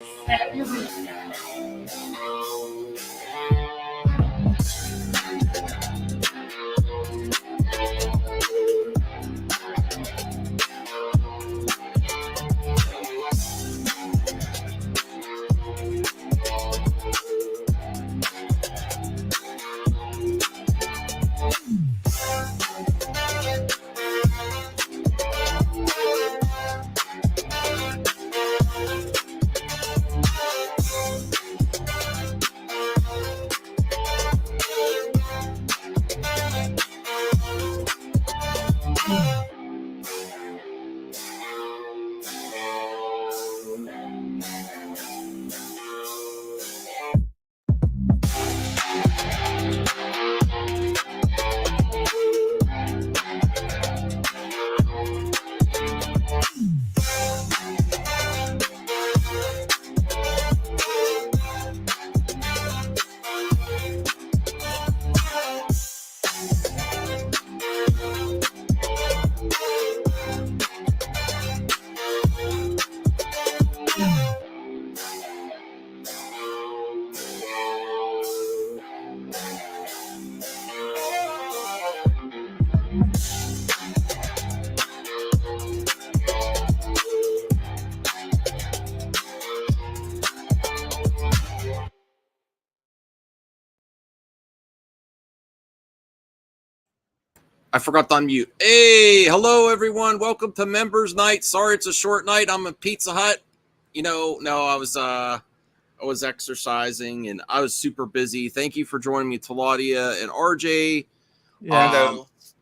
I forgot to unmute. Hey, hello everyone. Welcome to Members Night. Sorry it's a short night. I'm at Pizza Hut. I was exercising and I was super busy. Thank you for joining me, Taladia and RJ. Yeah.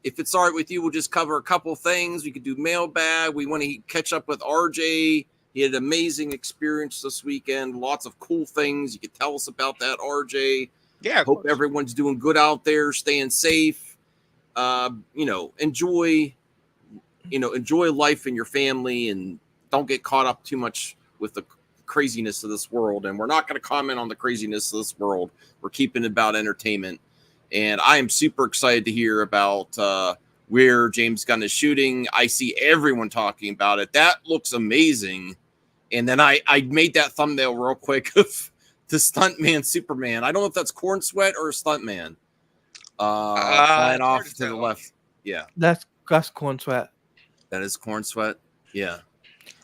If it's all right with you, we'll just cover a couple things. We could do mailbag. We want to catch up with RJ. He had an amazing experience this weekend. Lots of cool things. You could tell us about that, RJ. Yeah. Hope everyone's doing good out there, staying safe. Enjoy life and your family, and don't get caught up too much with the craziness of this world. And we're not going to comment on the craziness of this world. We're keeping it about entertainment. And I am super excited to hear about where James Gunn is shooting. I see everyone talking about it. That looks amazing. And then I made that thumbnail real quick of the stuntman Superman. I don't know if that's Corn Sweat or a stuntman. Flying off to the left. Yeah. That's Corn Sweat. That is Corn Sweat. Yeah.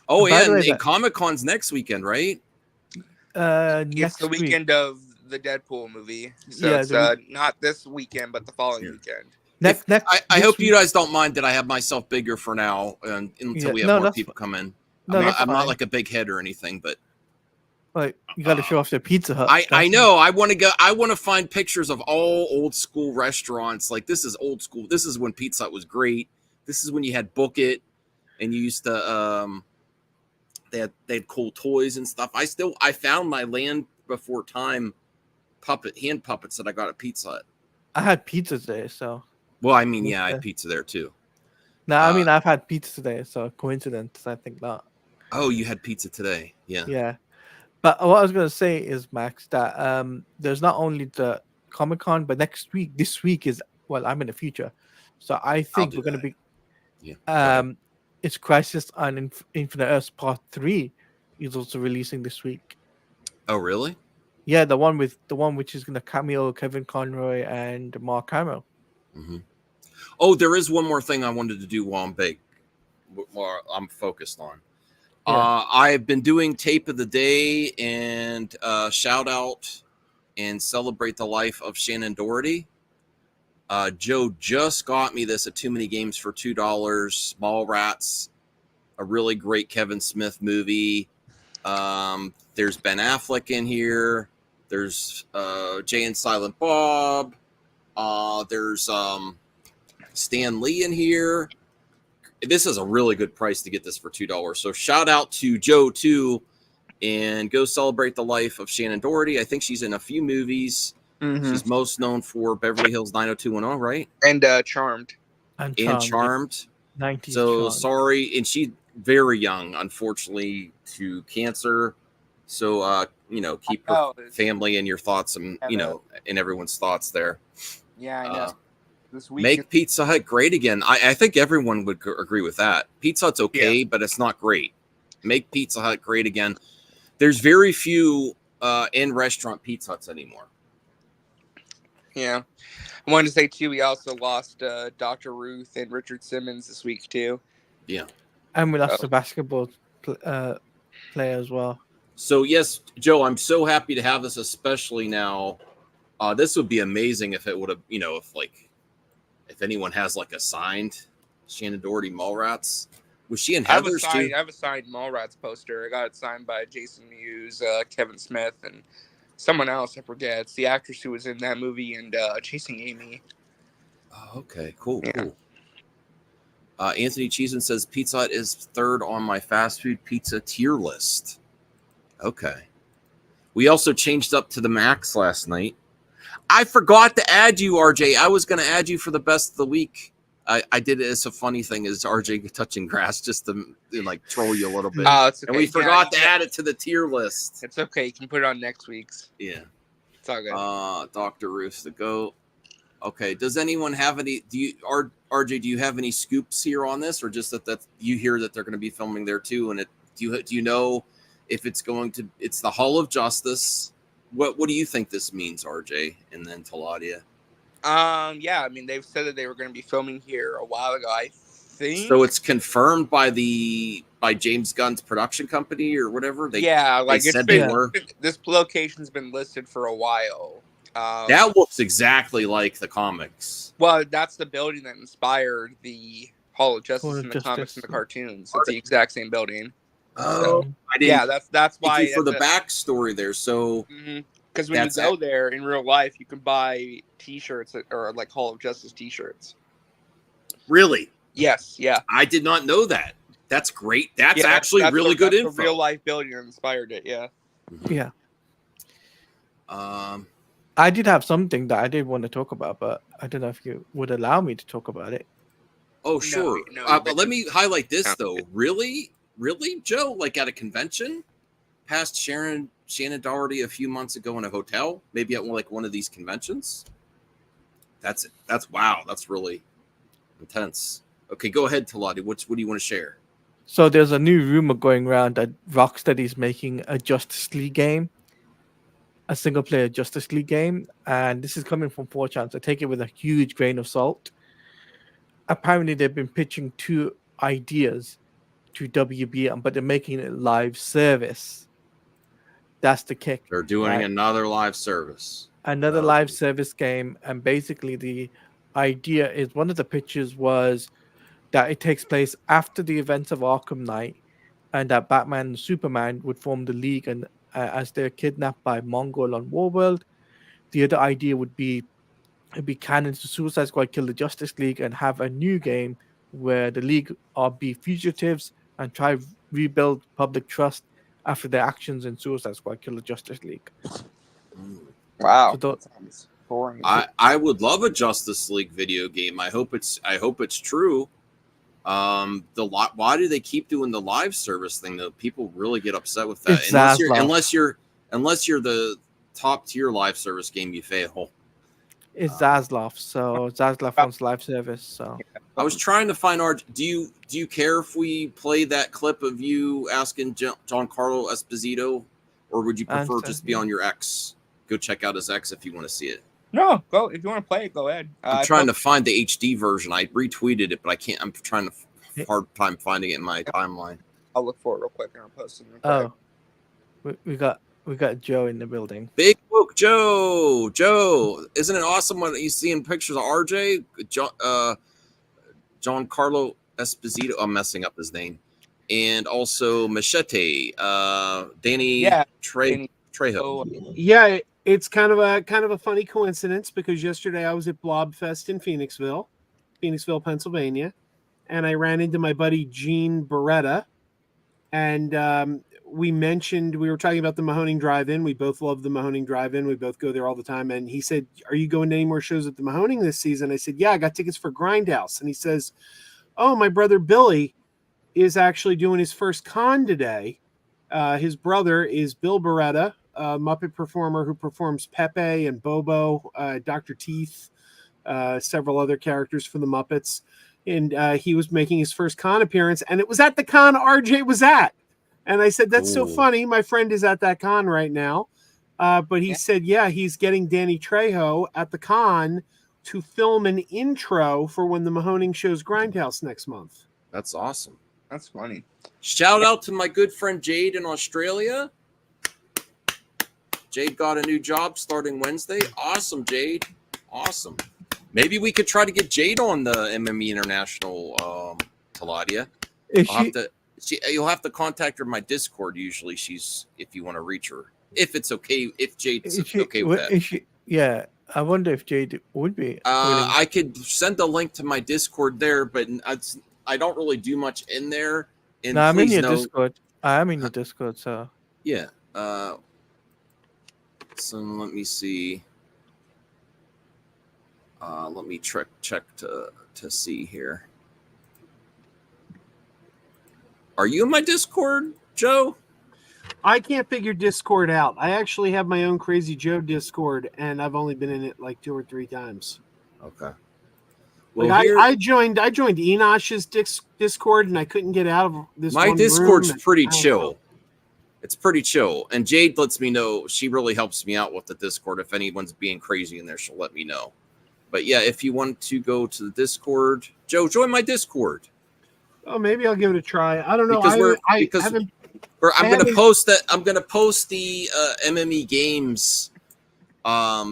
Oh, yeah. And Comic-Con's next weekend, right? It's the weekend of the Deadpool movie. So yeah, it's not this weekend, but the following weekend. I hope you guys don't mind that I have myself bigger for now until we have more people come in. I'm not like a big head or anything, but like you got to show off their Pizza Hut. I know. I want to find pictures of all old school restaurants. Like this is old school. This is when Pizza Hut was great. This is when you had Book It, and you used to they had cool toys and stuff. I found my Land Before Time hand puppets that I got at Pizza Hut. I had pizza today, so. Well, I mean, yeah, I had pizza there too. No, I mean I've had pizza today, so coincidence. I think not. Oh, you had pizza today? Yeah. Yeah. But what I was going to say is, Max, that there's not only the Comic-Con, but this week is, well, I'm in the future. So I think we're going to be, it's Crisis on Infinite Earths Part 3 is also releasing this week. Oh, really? Yeah, the one which is going to cameo Kevin Conroy and Mark Hamill. Mm-hmm. Oh, there is one more thing I wanted to do while I'm focused on. Yeah. I've been doing Tape of the Day and shout out and celebrate the life of Shannon Doherty. Joe just got me this at Too Many Games for $2. Small Rats, a really great Kevin Smith movie. There's Ben Affleck in here. There's Jay and Silent Bob. There's Stan Lee in here. This is a really good price to get this for $2. So shout out to Joe too, and go celebrate the life of Shannon Doherty. I think she's in a few movies. Mm-hmm. She's most known for Beverly Hills 90210, right? And Charmed. And Charmed. 90s so Charmed. Sorry, and she's very young, unfortunately, to cancer. So keep her family in your thoughts, and in everyone's thoughts there. Yeah, I know. This week make Pizza Hut great again. I think everyone would agree with that. Pizza Hut's okay, but it's not great. Make Pizza Hut great again. there's very few in restaurant Pizza Huts anymore. Yeah. I wanted to say too, we also lost Dr. Ruth and Richard Simmons this week too. Yeah. And we lost the basketball player as well. So yes, Joe, I'm so happy to have this, especially now. This would be amazing if it would have, if anyone has like a signed Shannon Doherty Mallrats. Was she in Heathers too? I have a signed Mallrats poster. I got it signed by Jason Mewes, Kevin Smith, and someone else. I forget. It's the actress who was in that movie and Chasing Amy. Oh, okay, cool. Anthony Cheeseman says Pizza Hut is third on my fast food pizza tier list. Okay. We also changed up to the Max last night. I forgot to add you, RJ. I was going to add you for the best of the week. I did it as a funny thing, as RJ touching grass, just to troll you a little bit. Oh, it's okay. And we forgot to add it to the tier list. It's okay. You can put it on next week's. Yeah. It's all good. Dr. Ruth the GOAT. Okay. Does anyone have any? RJ? Do you have any scoops here on this, or just that you hear that they're going to be filming there too? And do you know if it's it's the Hall of Justice? What do you think this means, RJ? And then Taladia. Yeah. I mean, they've said that they were going to be filming here a while ago. I think so. It's confirmed by James Gunn's production company or whatever. This location's been listed for a while. That looks exactly like the comics. Well, that's the building that inspired the Hall of Justice in the comics and the cartoons. It's the exact same building. Oh, that's why for the backstory there. So, because when you go there in real life, you can buy T-shirts or like Hall of Justice T-shirts. Really? Yes. Yeah. I did not know that. That's great. That's actually really good info. The real life building that inspired it. Yeah. Yeah. I did have something that I did want to talk about, but I don't know if you would allow me to talk about it. Oh, sure. But let me highlight this, though. Really, Joe? Like at a convention? Passed Shannon Doherty a few months ago in a hotel? Maybe at one of these conventions? That's it. Wow. That's really intense. Okay, go ahead, Talati. What do you want to share? So there's a new rumor going around that Rocksteady's making a Justice League game. A single-player Justice League game, and this is coming from 4chan, so take it with a huge grain of salt. Apparently, they've been pitching 2 ideas to WB, but they're making it live service. That's the kick. They're doing another live service. Another live service game, and basically the idea is one of the pitches was that it takes place after the events of Arkham Knight, and that Batman and Superman would form the League, and as they're kidnapped by Mongol on Warworld. The other idea would be canon to Suicide Squad kill the Justice League and have a new game where the League be fugitives and try rebuild public trust after their actions in Suicide Squad kill the Justice League. Wow. So that sounds boring. I would love a Justice League video game. I hope it's true. Why do they keep doing the live service thing though? People really get upset with that. Unless you're the top tier live service game, you fail. It's Zaslav, so Zaslav wants live service. So I was trying to find do you care if we play that clip of you asking Giancarlo Esposito, or would you prefer just be on your X? Go check out his X if you want to see it. No, go if you want to play it. Go ahead. I'm trying to find the HD version. I retweeted it, but I can't. I'm trying to hard time finding it in my timeline. I'll look for it real quick and I'll post it. Oh, we got Joe in the building. Big Book Joe. Joe, isn't it awesome when you see in pictures of RJ, Giancarlo Esposito? I'm messing up his name, and also Machete, Danny Trejo. Yeah. It's kind of a funny coincidence because yesterday I was at Blobfest in Phoenixville, Pennsylvania, and I ran into my buddy Gene Beretta, and we were talking about the Mahoning Drive-In. We both love the Mahoning Drive-In. We both go there all the time. And he said, "Are you going to any more shows at the Mahoning this season?" I said, "Yeah, I got tickets for Grindhouse." And he says, "Oh, my brother Billy is actually doing his first con today. His brother is Bill Beretta, a Muppet performer who performs Pepe and Bobo, Dr. Teeth, several other characters for the Muppets. And he was making his first con appearance, and it was at the con RJ was at. And I said, that's so Cool. funny. My friend is at that con right now. But he said, yeah, he's getting Danny Trejo at the con to film an intro for when the Mahoning show's Grindhouse next month. That's awesome. That's funny. Shout out to my good friend Jade in Australia. Jade got a new job starting Wednesday. Awesome, Jade. Awesome. Maybe we could try to get Jade on the MME International, Taladia. You'll have to contact her in my Discord. Usually she's, if you want to reach her. If it's okay, if Jade's okay with that. Yeah, I wonder if Jade would be. I could send a link to my Discord there, but I don't really do much in there. And no, I'm in your Discord. I am in your Discord, so. Yeah. So let me see. Let me check to see here. Are you in my Discord, Joe? I can't figure Discord out. I actually have my own Crazy Joe Discord, and I've only been in it like 2 or 3 times. Okay. Well, like I joined Enosh's Discord, and I couldn't get out of this. My Discord's pretty chill. Know. It's pretty chill, and Jade lets me know. She really helps me out with the Discord. If anyone's being crazy in there, she'll let me know. But yeah, if you want to go to the Discord, Joe, join my Discord. Oh, maybe I'll give it a try. I don't know. I'm going to post that. I'm going to post the MME Games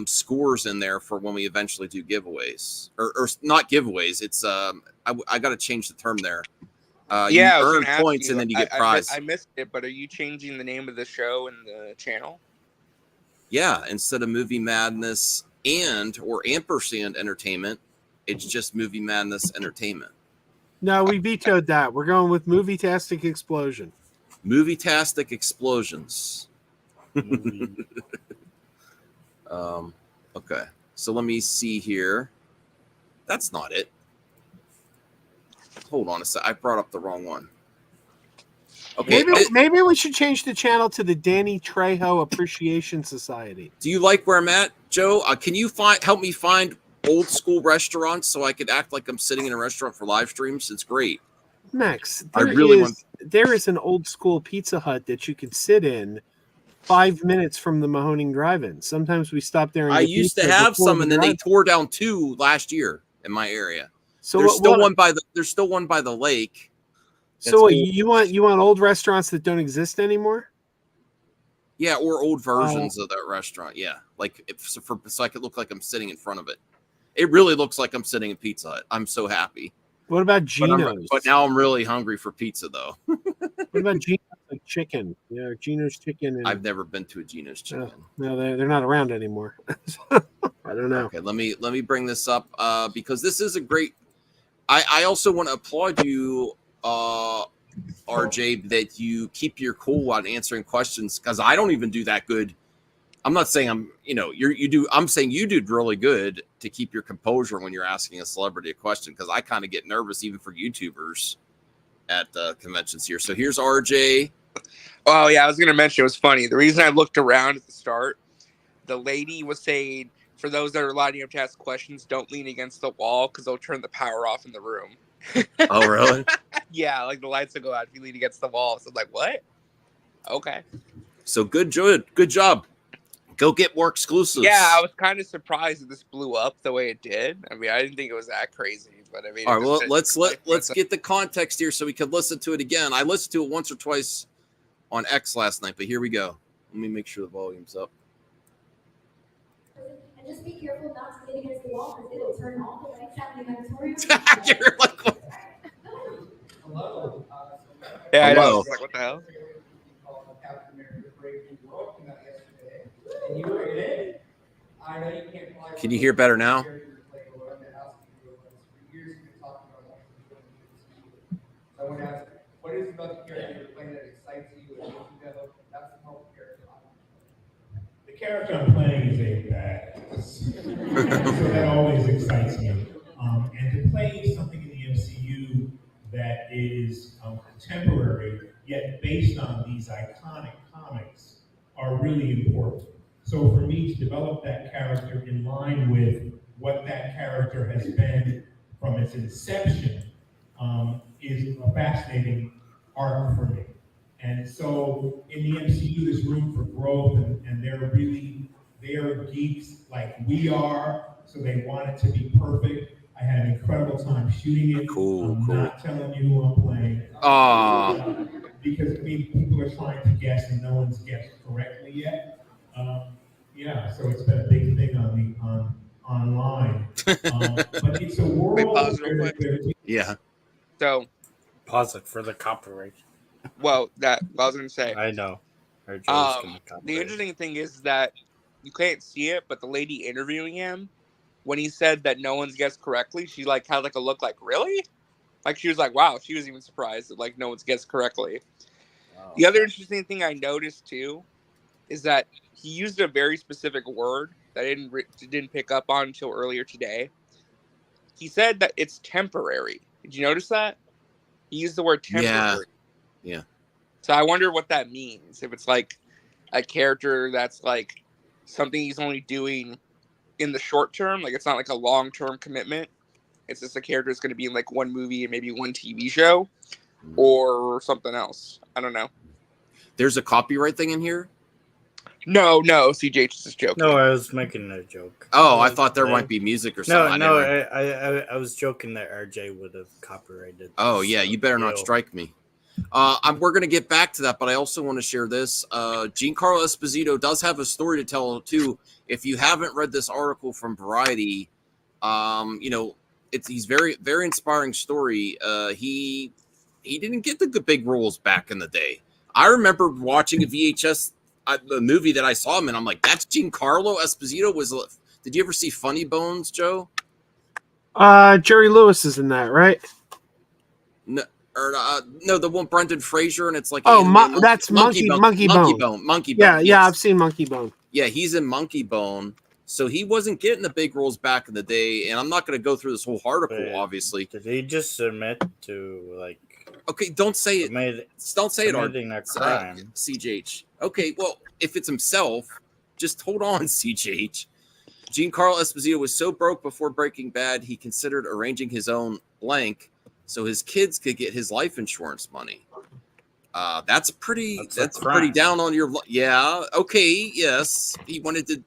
scores in there for when we eventually do giveaways, or not giveaways. It's I got to change the term there. You earn points and then you get prizes. I missed it, but are you changing the name of the show and the channel? Yeah, instead of Movie Madness or ampersand Entertainment, it's just Movie Madness Entertainment. No, we vetoed that. We're going with Movie-tastic Explosion. Movie-tastic Explosions. Okay, so let me see here. That's not it. Hold on a sec. I brought up the wrong one. Okay, maybe we should change the channel to the Danny Trejo Appreciation Society. Do you like where I'm at, Joe? Can you help me find old school restaurants so I could act like I'm sitting in a restaurant for live streams? It's great. Max, there is an old school Pizza Hut that you could sit in 5 minutes from the Mahoning Drive-In. Sometimes we stop there. And I used to have some, and then they tore down 2 last year in my area. So there's still one by the lake. So you want old restaurants that don't exist anymore? Yeah, or old versions of that restaurant. Yeah, like so I could look like I'm sitting in front of it. It really looks like I'm sitting in Pizza Hut. I'm so happy. What about Gino's? But now I'm really hungry for pizza, though. What about Gino's like chicken? Yeah, Gino's chicken. And, I've never been to a Gino's chicken. No, they're not around anymore. I don't know. Okay, let me bring this up because this is a great. I also want to applaud you, RJ, that you keep your cool on answering questions because I don't even do that good. I'm not saying you do. I'm saying you did really good to keep your composure when you're asking a celebrity a question because I kind of get nervous even for YouTubers at conventions here. So here's RJ. Oh yeah, I was gonna mention it was funny. The reason I looked around at the start, the lady was saying, for those that are lining up to ask questions, don't lean against the wall because they'll turn the power off in the room. Oh really? Yeah, like the lights will go out if you lean against the wall. So I'm like, what? Okay. So good job. Go get more exclusives. Yeah, I was kind of surprised that this blew up the way it did. I mean, I didn't think it was that crazy, but I mean, all right. Well, let's get the context here so we can listen to it again. I listened to it once or twice on X last night, but here we go. Let me make sure the volume's up. And just be careful not to lean against the wall because it'll turn all the lights out in the auditorium. You're like, what? Hello. Yeah, I know. Like, what the hell? Can you hear better now? I want to ask, what is about the character you're playing that excites you and makes you go, that's the whole character I want? The character I'm playing is a badass. So that always excites me. And to play something in the MCU that is contemporary, yet based on these iconic comics, are really important. So for me to develop that character in line with what that character has been from its inception is a fascinating arc for me. And so in the MCU, there's room for growth, and they're geeks like we are, so they want it to be perfect. I had an incredible time shooting it. I'm not telling you who I'm playing. Because people are trying to guess and no one's guessed correctly yet. So it's been a big thing online. But it's a world. Wait, pause real quick. Yeah. So pause it for the copyright. Well, that I was gonna say. I know. The interesting thing is that you can't see it, but the lady interviewing him, when he said that no one's guessed correctly, she like had like a look like, really? Like she was like, wow, she was even surprised that like no one's guessed correctly. Wow. The other interesting thing I noticed too is that he used a very specific word that I didn't pick up on until earlier today. He said that it's temporary. Did you notice that? He used the word temporary. Yeah. So I wonder what that means. If it's like a character that's like something he's only doing in the short term, like it's not like a long-term commitment. It's just a character that's going to be in like one movie and maybe one TV show or something else. I don't know. There's a copyright thing in here? No, CJ is joking. No, I was making a joke. Oh, I thought there might be music or something. I was joking that RJ would have copyrighted. Oh, yeah, you better not strike me. We're going to get back to that, but I also want to share this. Giancarlo Esposito does have a story to tell, too. If you haven't read this article from Variety, he's very, very inspiring story. He didn't get the big roles back in the day. I remember watching a VHS the movie that I saw him in. I'm like, that's Giancarlo Esposito. Did you ever see Funny Bones, Joe? Jerry Lewis is in that, right? No, the one Brendan Fraser, and it's like that's Monkey Bone. Yeah, I've seen Monkey Bone. Yeah, he's in Monkey Bone. So he wasn't getting the big roles back in the day, and I'm not going to go through this whole article, obviously. Did he just admit to like? Okay, don't say it. Don't say it, crime. CJH. Okay, well, if it's himself, just hold on, CJH. Giancarlo Esposito was so broke before Breaking Bad, he considered arranging his own blank so his kids could get his life insurance money. That's pretty down on your. Yeah. Okay. Yes. He wanted to.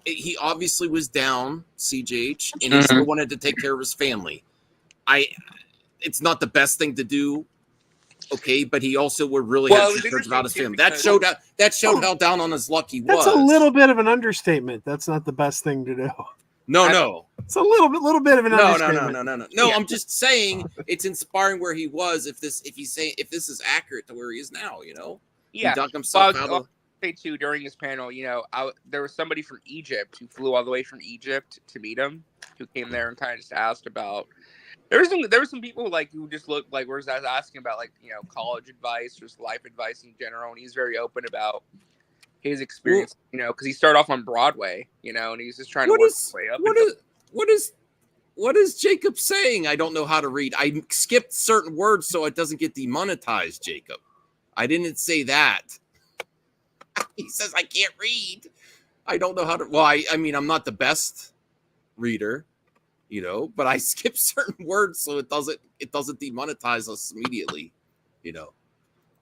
He obviously was down, CJH, and he still wanted to take care of his family. It's not the best thing to do. Okay, but he also would really have concerns about his family. That showed how down on his luck he was. That's a little bit of an understatement. That's not the best thing to do. No. It's a little bit of an understatement. No. I'm just saying it's inspiring where he was. If this is accurate to where he is now, Yeah. He dug himself out of. Say too during this panel, there was somebody from Egypt who flew all the way from Egypt to meet him, who came there and kind of just asked about. There were some people like who just looked like were asking about like college advice or just life advice in general, and he's very open about his experience, because he started off on Broadway, and he's just trying to work his way up. What is Jacob saying? I don't know how to read. I skipped certain words so it doesn't get demonetized, Jacob. I didn't say that. He says I can't read. I don't know how to. Well, I mean, I'm not the best reader, but I skip certain words so it doesn't demonetize us immediately,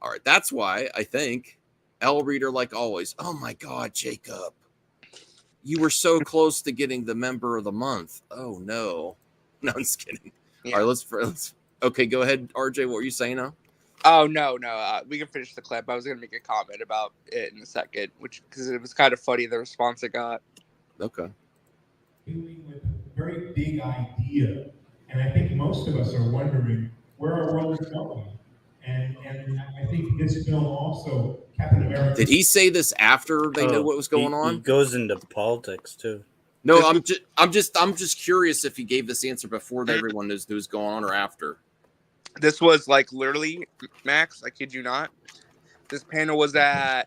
All right, that's why I think L reader like always. Oh my God, Jacob, you were so close to getting the member of the month. Oh no, I'm just kidding. Yeah. All right, let's. Okay, go ahead, RJ. What were you saying now? Oh no, we can finish the clip. I was gonna make a comment about it in a second, because it was kind of funny the response it got. Okay. Dealing with a very big idea, and I think most of us are wondering where our world is going. And I think this film also, Captain America. Did he say this after they knew what was going on? He goes into politics too. No, I'm just curious if he gave this answer before everyone knew what was going on or after. This was like literally, Max, I kid you not. This panel was at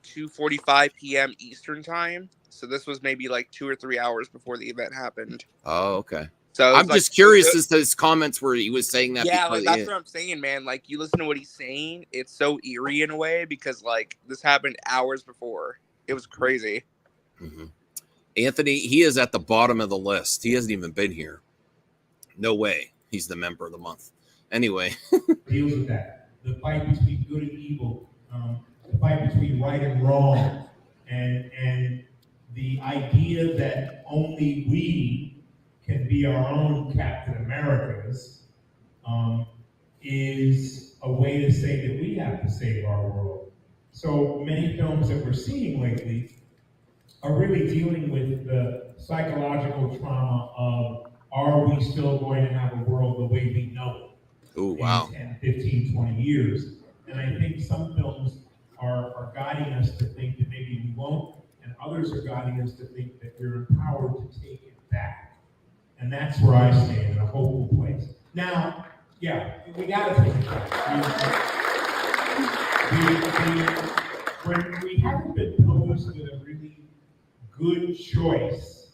2:45 p.m. Eastern time. So this was maybe like 2 or 3 hours before the event happened. Oh, okay. So I'm just curious as to his comments where he was saying that. Yeah, that's what I'm saying, man. Like, you listen to what he's saying, it's so eerie in a way because, like, this happened hours before. It was crazy. Mm-hmm. Anthony, he is at the bottom of the list. He hasn't even been here. No way. He's the member of the month. Anyway. Deals with that. the fight between good and evil, the fight between right and wrong, and the idea that only we can be our own Captain Americas is a way to say that we have to save our world. So many films that we're seeing lately are really dealing with the psychological trauma of, are we still going to have a world the way we know it Oh, wow. in 10, 15, 20 years? And I think some films are guiding us to think that maybe we won't, and others are guiding us to think that we're empowered to take it back. And that's where I stand, in a hopeful place. Now, yeah, we gotta take it back. When we haven't been posed with a really good choice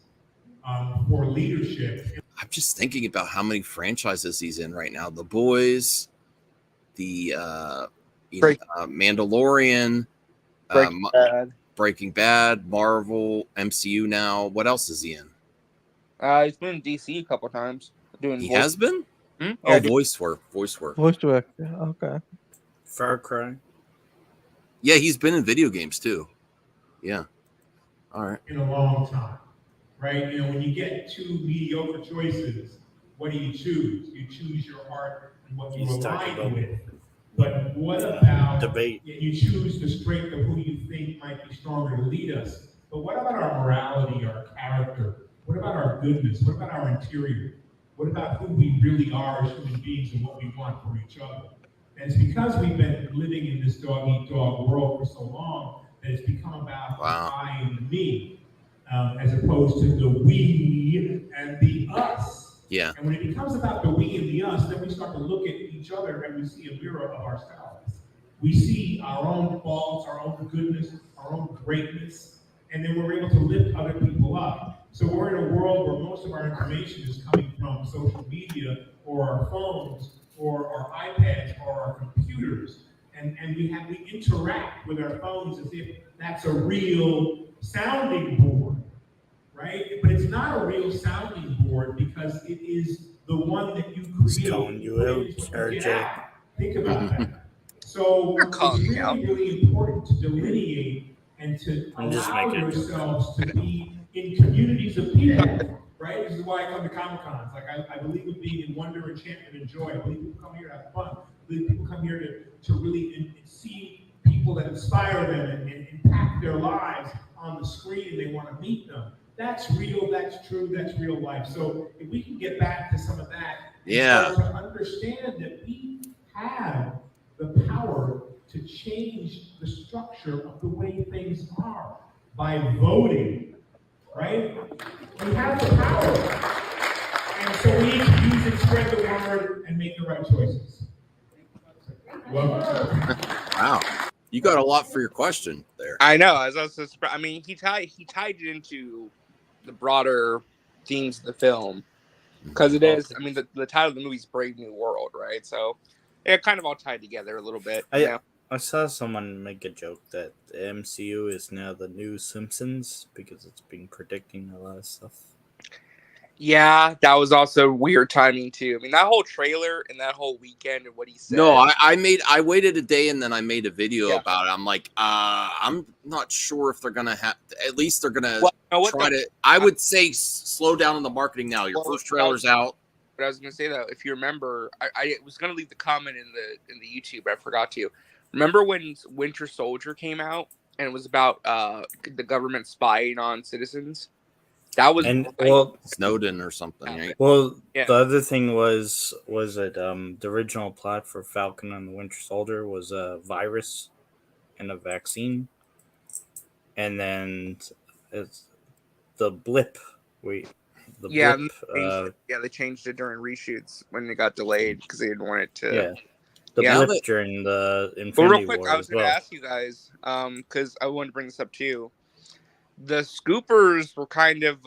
for leadership. I'm just thinking about how many franchises he's in right now. The Boys, the Mandalorian, Breaking Bad, Marvel, MCU now. What else is he in? He's been in DC a couple times. He has been? Hmm? Oh, Yeah, voice work. Voice work. Yeah, okay. Far Cry. Yeah, he's been in video games too. Yeah. All right. In a long time, right? You know, when you get two mediocre choices, what do you choose? You choose your heart and what you align with. But what about debate? You choose the strength of who you think might be stronger to lead us. But what about our morality, our character? What about our goodness? What about our interior? What about who we really are as human beings and what we want from each other? And it's because we've been living in this dog-eat-dog world for so long that it's become about the I and the me, as opposed to the we and the us. Yeah. And when it becomes about the we and the us, then we start to look at each other and we see a mirror of ourselves. We see our own faults, our own goodness, our own greatness, and then we're able to lift other people up. So we're in a world where most of our information is coming from social media or our phones or our iPads or our computers. And we interact with our phones as if that's a real sounding board, right? But it's not a real sounding board because it is the one that you create. Calling you out, RJ. Think about that. So it's really important to delineate and to allow yourselves to be in communities of people, right? This is why I come to Comic-Cons. Like I believe in being in wonder, enchantment, and joy. I believe people come here to have fun. I believe people come here to really see people that inspire them and impact their lives on the screen, and they want to meet them. That's real, that's true, that's real life. So if we can get back to some of that, and start to understand that we have the power to change the structure of the way things are by voting, right? We have the power. And so we need to use and spread the word and make the right choices. Wow. You got a lot for your question there. I know. I mean, he tied it into the broader themes of the film. Because it is, I mean, the title of the movie is Brave New World, right? So it kind of all tied together a little bit. I saw someone make a joke that the MCU is now the new Simpsons because it's been predicting a lot of stuff. Yeah, that was also weird timing too. I mean, that whole trailer and that whole weekend and what he said. No, I waited a day and then I made a video about it. I'm like, I'm not sure if they're gonna have. At least they're gonna try to. I would say slow down on the marketing now. Your first trailer's out. But I was gonna say though, if you remember, I was gonna leave the comment in the YouTube, but I forgot to. Remember when Winter Soldier came out and it was about the government spying on citizens? That was Snowden or something, right? Well, the other thing was that the original plot for Falcon and the Winter Soldier was a virus and a vaccine, and then it's the blip. Blip. They changed it during reshoots when it got delayed because they didn't want it to. Yeah. Blip during the Infinity War. Real quick, War I was going to ask you guys, because I wanted to bring this up too. The Scoopers were kind of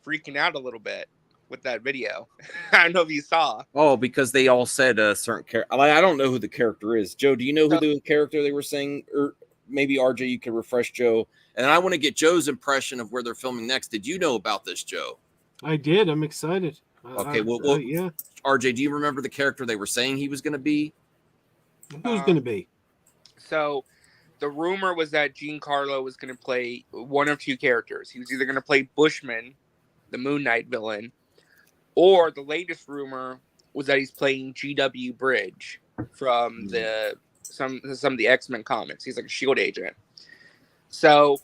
freaking out a little bit with that video. I don't know if you saw. Oh, because they all said a certain character. I don't know who the character is. Joe, do you know who the character they were saying? Or maybe RJ, you could refresh Joe. And I want to get Joe's impression of where they're filming next. Did you know about this, Joe? I did. I'm excited. Okay, well, yeah. RJ, do you remember the character they were saying he was going to be? Who's going to be? So the rumor was that Giancarlo was going to play one of two characters. He was either going to play Bushman, the Moon Knight villain, or the latest rumor was that he's playing GW Bridge from some of the X-Men comics. He's like a SHIELD agent. So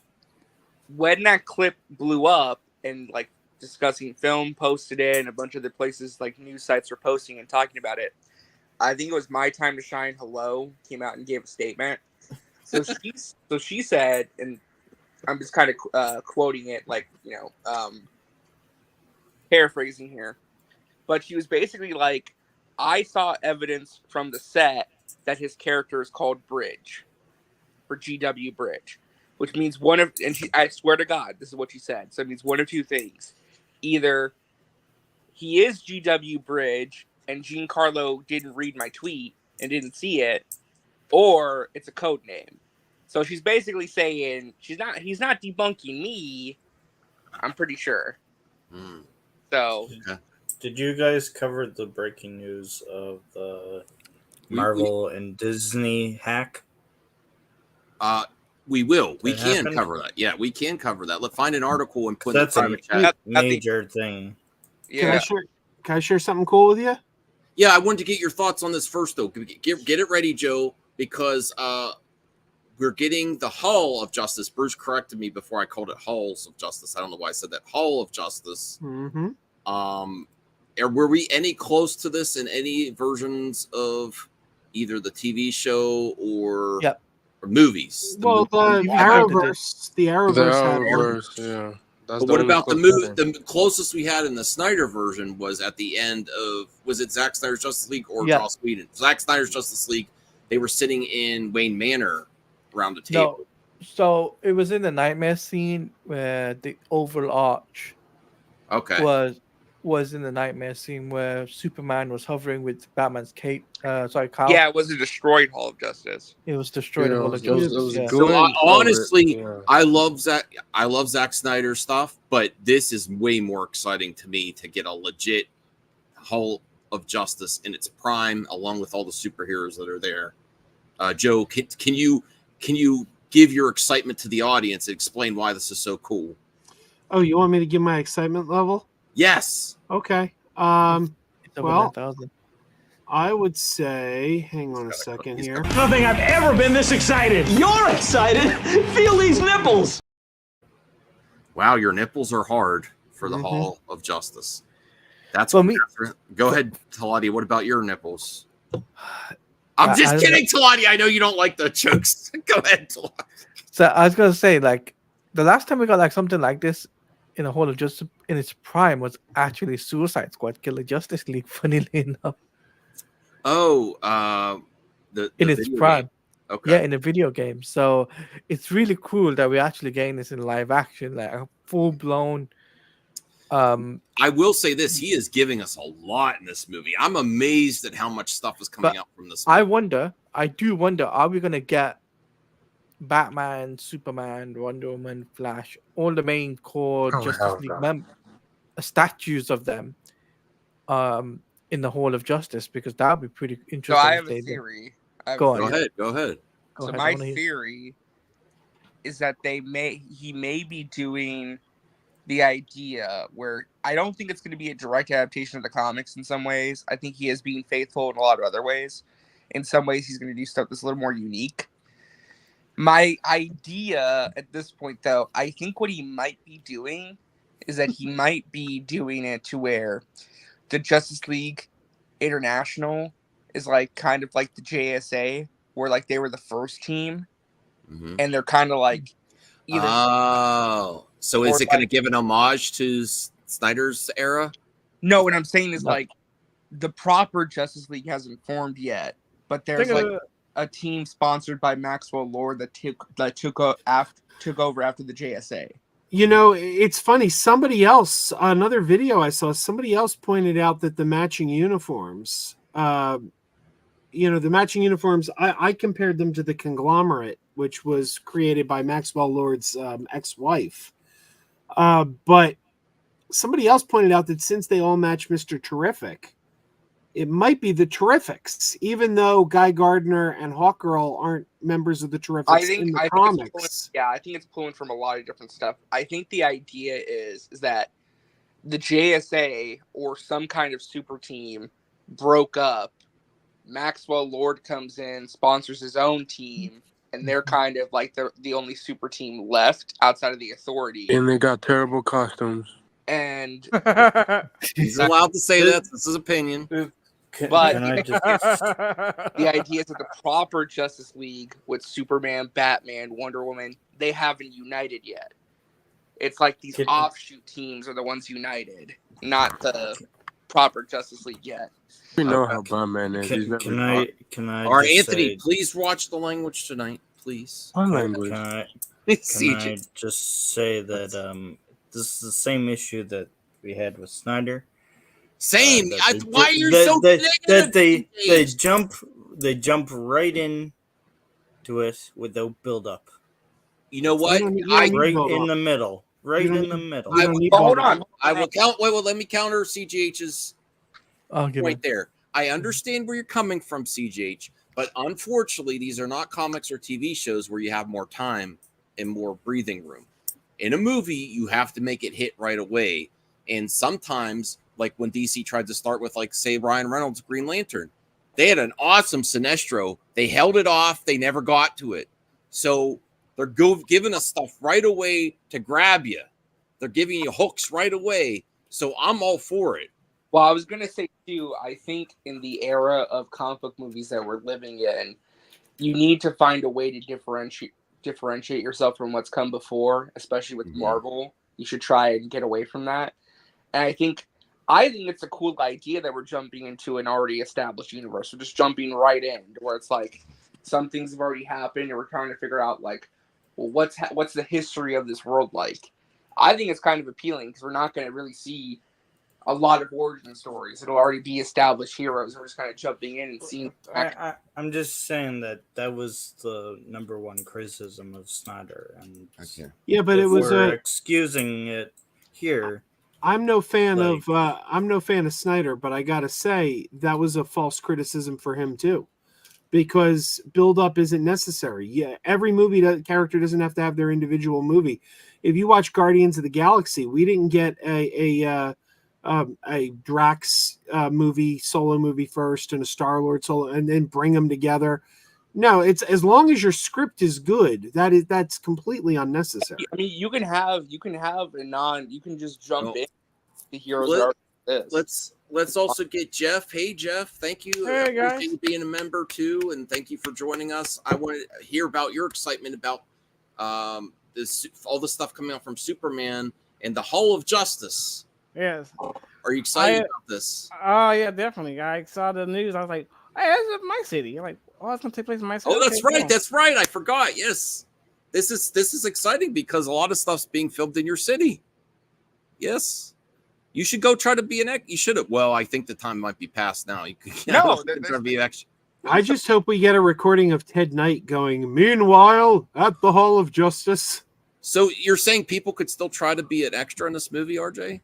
when that clip blew up and like Discussing Film posted it and a bunch of other places like news sites were posting and talking about it, I think it was My Time to Shine Hello came out and gave a statement. So she said, and I'm just kind of quoting it, like, paraphrasing here, but she was basically like, I saw evidence from the set that his character is called Bridge for GW Bridge, which means I swear to God, this is what she said. So it means one of two things. Either he is GW Bridge and Giancarlo didn't read my tweet and didn't see it, or it's a code name. So she's basically saying he's not debunking me. I'm pretty sure. So did you guys cover the breaking news of the Marvel and Disney hack? We will. We can cover that. Yeah, we can cover that. Let's find an article and put that's in the chat. Major thing. Yeah. Can I share something cool with you? Yeah, I wanted to get your thoughts on this first, though. Get it ready, Joe, because we're getting the Hall of Justice. Bruce corrected me before I called it Halls of Justice. I don't know why I said that. Hall of Justice. Mm-hmm. Were we any close to this in any versions of either the TV show or movies? Well, the Arrowverse, yeah. But what about the movie? The closest we had in the Snyder version was at the end of, was it Zack Snyder's Justice League or Joss Whedon? Zack Snyder's Justice League. They were sitting in Wayne Manor around the table. No, so it was in the nightmare scene where the Oval Arch was in the nightmare scene where Superman was hovering with Batman's cape. Sorry, Kyle. Yeah, it was a destroyed Hall of Justice. It was destroyed Hall of Justice. So honestly, I love Zack Snyder stuff, but this is way more exciting to me to get a legit Hall of Justice in its prime, along with all the superheroes that are there. Joe, can you give your excitement to the audience and explain why this is so cool? Oh, you want me to give my excitement level? Yes. Okay. Well, I would say, hang on a second here. Nothing I've ever been this excited. You're excited. Feel these nipples. Wow, your nipples are hard for the Hall of Justice. That's me. Go ahead, Talati. What about your nipples? I'm just kidding, Talati. I know you don't like the jokes. Go ahead, Talati. So I was gonna say, like, the last time we got like something like this in a Hall of Justice in its prime was actually Suicide Squad Killer Justice League, funnily enough. Oh, in its prime. Game. Okay. Yeah, in a video game. So it's really cool that we're actually getting this in live action, like a full blown. I will say this: he is giving us a lot in this movie. I'm amazed at how much stuff is coming out from this movie. I do wonder, are we gonna get Batman, Superman, Wonder Woman, Flash, all the main core Justice League statues of them in the Hall of Justice? Because that would be pretty interesting. So I have a theory. Go ahead. So my theory is that he may be doing the idea where I don't think it's going to be a direct adaptation of the comics in some ways. I think he is being faithful in a lot of other ways. In some ways, he's going to do stuff that's a little more unique. My idea at this point, though, I think what he might be doing is that he might be doing it to where the Justice League International is like kind of like the JSA, where like they were the first team, and they're kind of like either. Oh, so is it going to give an homage to Snyder's era? No, what I'm saying is like the proper Justice League hasn't formed yet, but there's like a team sponsored by Maxwell Lord that took over after the JSA. You know, it's funny. Somebody else, another video I saw, somebody else pointed out that the matching uniforms, I compared them to the Conglomerate, which was created by Maxwell Lord's ex-wife. But somebody else pointed out that since they all match Mr. Terrific, it might be the Terrifics, even though Guy Gardner and Hawkgirl aren't members of the Terrifics in the comics. I think it's pulling from a lot of different stuff. I think the idea is that the JSA or some kind of super team broke up. Maxwell Lord comes in, sponsors his own team, and they're kind of like the only super team left outside of the Authority. And they got terrible costumes. And he's allowed to say that. This is opinion. But the idea is that the proper Justice League with Superman, Batman, Wonder Woman, they haven't united yet. It's like these offshoot teams are the ones united, not the proper Justice League yet. We know how Batman is. Can I? All right, Anthony, please watch the language tonight, please. What language? Can I just say that this is the same issue that we had with Snyder. Same. Why are you so negative? That they jump right in to it without build up. You know what? Right in the middle. Right in the middle. Hold on. I will count. Wait, let me counter CGH's right there. I understand where you're coming from, CGH, but unfortunately, these are not comics or TV shows where you have more time and more breathing room. In a movie, you have to make it hit right away, and sometimes, like when DC tried to start with, like, say, Ryan Reynolds' Green Lantern, they had an awesome Sinestro. They held it off. They never got to it. So they're giving us stuff right away to grab you. They're giving you hooks right away. So I'm all for it. Well, I was going to say, too, I think in the era of comic book movies that we're living in, you need to find a way to differentiate yourself from what's come before, especially with Marvel. You should try and get away from that. And I think it's a cool idea that we're jumping into an already established universe. We're just jumping right in where it's like some things have already happened and we're trying to figure out, like, well, what's the history of this world like? I think it's kind of appealing because we're not going to really see a lot of origin stories. It'll already be established heroes. We're just kind of jumping in and seeing. I'm just saying that was the number one criticism of Snyder, and yeah, but it was excusing it here. I'm no fan of Snyder, but I gotta say that was a false criticism for him too, because build up isn't necessary. Yeah, every movie character doesn't have to have their individual movie. If you watch Guardians of the Galaxy, we didn't get a Drax solo movie first and a Star-Lord solo and then bring them together. No, it's as long as your script is good, that's completely unnecessary. I mean, you can have you can just jump in the heroes. Let's also get Jeff. Hey Jeff, thank you for being a member too, and thank you for joining us. I want to hear about your excitement about all the stuff coming out from Superman and the Hall of Justice. Yes. Are you excited about this? Oh yeah, definitely. I saw the news. I was like, "Hey, that's my city." I'm like, "Oh, it's gonna take place in my city." Oh, that's right. That's right. I forgot. Yes, this is exciting because a lot of stuff's being filmed in your city. Yes, you should go try to be an. You should have. Well, I think the time might be past now. You could try to be extra. I just hope we get a recording of Ted Knight going, "Meanwhile, at the Hall of Justice." So you're saying people could still try to be an extra in this movie, RJ?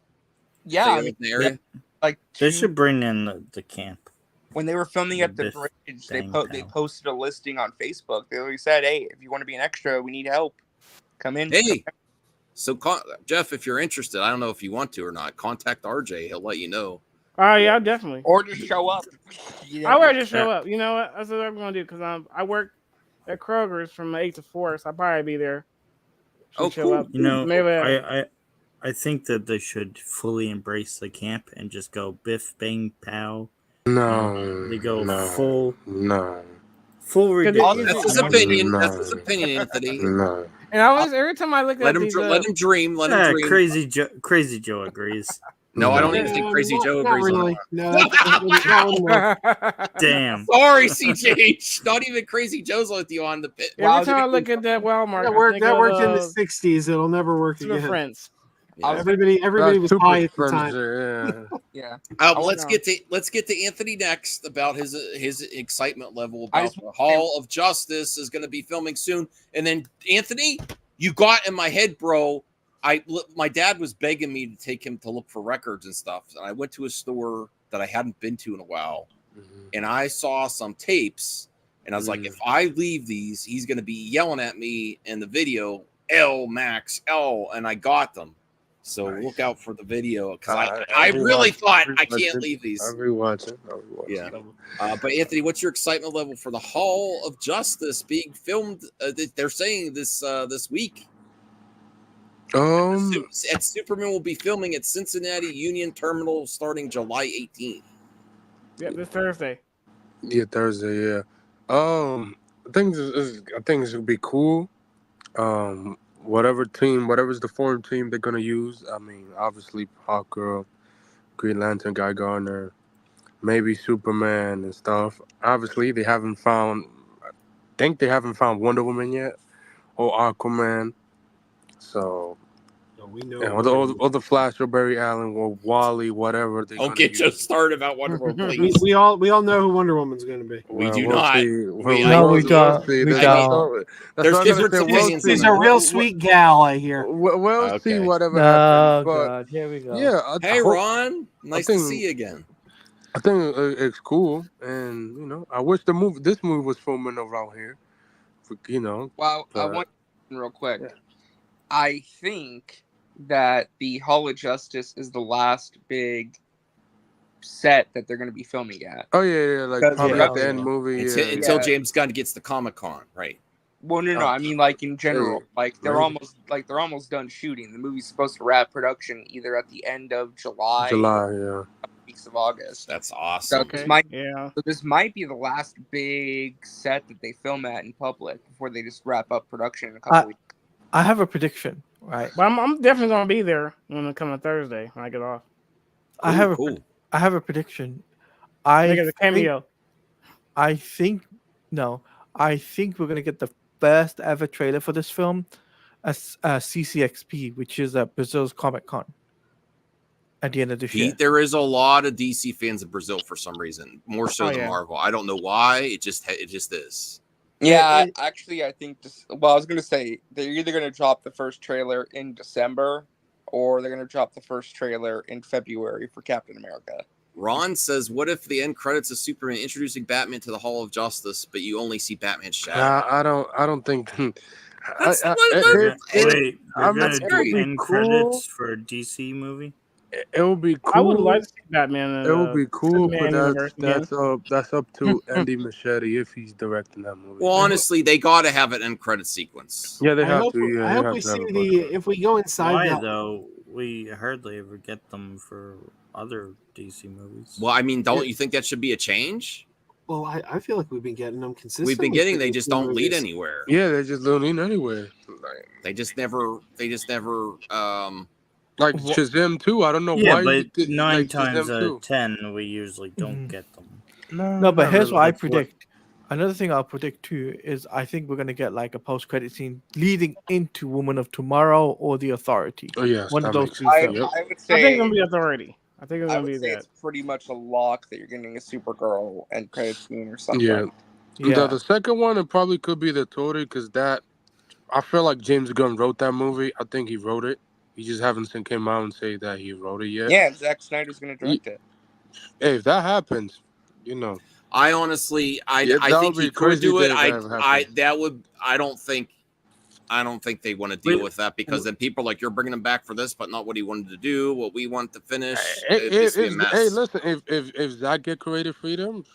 Yeah, I mean, like they should bring in the camp. When they were filming at the bridge, they posted a listing on Facebook. They always said, "Hey, if you want to be an extra, we need help. Come in." Hey, so Jeff, if you're interested, I don't know if you want to or not. Contact RJ; he'll let you know. Oh yeah, definitely. Or just show up. I would just show up. You know what? That's what I'm gonna do because I work at Kroger's from 8 to 4, so I'll probably be there. Cool. Up. You know, I think that they should fully embrace the camp and just go biff, bang, pow. No. They go full ridiculous. That's his opinion. That's his opinion, Anthony. No. And I always, every time I look at let him dream. Let him dream. Crazy Joe agrees. No, I don't even think Crazy Joe agrees. Really. No. Damn. Sorry, CJH. Not even Crazy Joe's with you on the pit. Every time I look at that Walmart, that worked in the '60s. It'll never work again. Friends. Yeah. Everybody was high at the time. Yeah. Let's get to Anthony next about his excitement level about the Hall of Justice is going to be filming soon. And then Anthony, you got in my head, bro. My dad was begging me to take him to look for records and stuff. And I went to a store that I hadn't been to in a while, Mhm. and I saw some tapes, and I was like, if I leave these, he's going to be yelling at me in the video, L Max L, and I got them. So look out for the video because I really thought I can't leave these. I'll rewatch it. Yeah. But Anthony, what's your excitement level for the Hall of Justice being filmed? They're saying this week. And Superman will be filming at Cincinnati Union Terminal starting July 18th. Yeah, this Thursday. Yeah, Thursday. Yeah. I think this would be cool. Whatever's the foreign team they're gonna use. I mean, obviously Hawkgirl, Green Lantern, Guy Gardner, maybe Superman and stuff. Obviously, they haven't found. I think they haven't found Wonder Woman yet, or Aquaman. So. We know. Yeah, or the Flash or Barry Allen or Wally, whatever. Don't get you started about Wonder Woman, please. we all know who Wonder Woman's going to be. We do we'll not. See. We don't. See. We That's don't. There's different opinions. She's a real sweet gal, I hear. We'll see whatever No, happens. But God, here we go. yeah. Hey, Ron, nice to see you again. I think it's cool, and I wish this movie was filming around here. Well, I want real quick. Yeah. I think that the Hall of Justice is the last big set that they're going to be filming at. Oh yeah, like probably at the end movie. Until James Gunn gets the Comic-Con, right? Well, no. I mean, like in general, like they're almost done shooting. The movie's supposed to wrap production either at the end of July, yeah, weeks of August. That's awesome. So this might be the last big set that they film at in public before they just wrap up production in a couple weeks. I have a prediction, right? But I'm definitely gonna be there when it comes on Thursday when I get off. I have a prediction. I think it's a cameo. I think we're gonna get the first ever trailer for this film as CCXP, which is Brazil's Comic-Con at the end of this year. There is a lot of DC fans in Brazil for some reason, more so than Marvel. I don't know why. It just is. Yeah, actually, I think I was going to say they're either going to drop the first trailer in December or they're going to drop the first trailer in February for Captain America. Ron says, what if the end credits is Superman introducing Batman to the Hall of Justice, but you only see Batman's shadow? I don't think. Wait, they're going to do end credits for a DC movie? It would be cool. I would like to see Batman. It would be cool, but that's up to Andy Machete if he's directing that movie. Well, honestly, they got to have an end credit sequence. Yeah, they have to. Yeah, I hope we see if we go inside. Why though? We hardly ever get them for other DC movies. Well, I mean, don't you think that should be a change? Well, I feel like we've been getting them consistently. We've been getting. They just don't lead anywhere. Yeah, they just don't lead anywhere. They just never. Like Shazam 2, I don't know why. Yeah, but 9 times out of 10, we usually don't get them. No, but here's what I predict. Another thing I'll predict too is I think we're gonna get like a post-credit scene leading into Woman of Tomorrow or The Authority. Oh yes, one of those two. I would say I think it's gonna be Authority. I think it's gonna be that. It's pretty much a lock that you're getting a Supergirl end credit scene or something. Yeah. The second one, it probably could be The Authority because I feel like James Gunn wrote that movie. I think he wrote it. He just haven't came out and say that he wrote it yet. Yeah, Zack Snyder's going to direct it. Hey, if that happens, I honestly, I think he could do it. I don't think they want to deal with that because then people are like, you're bringing him back for this, but not what he wanted to do, what we want to finish. Hey, listen, if Zack get creative freedom,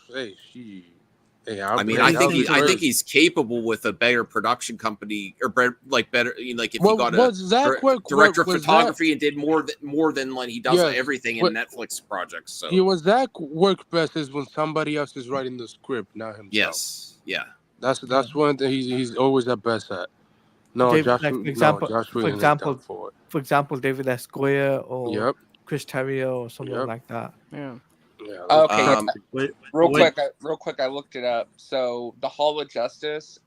I think he's capable with a better production company or better. If he got a director of photography and did more than like he does everything in Netflix projects. So was Zack work best is when somebody else is writing the script, not himself. Yes, yeah. That's one thing he's always at best at. No, for example, David S. Goyer or Chris Terrio or something like that. Yeah. Okay. Real quick, I looked it up. So the Hall of Justice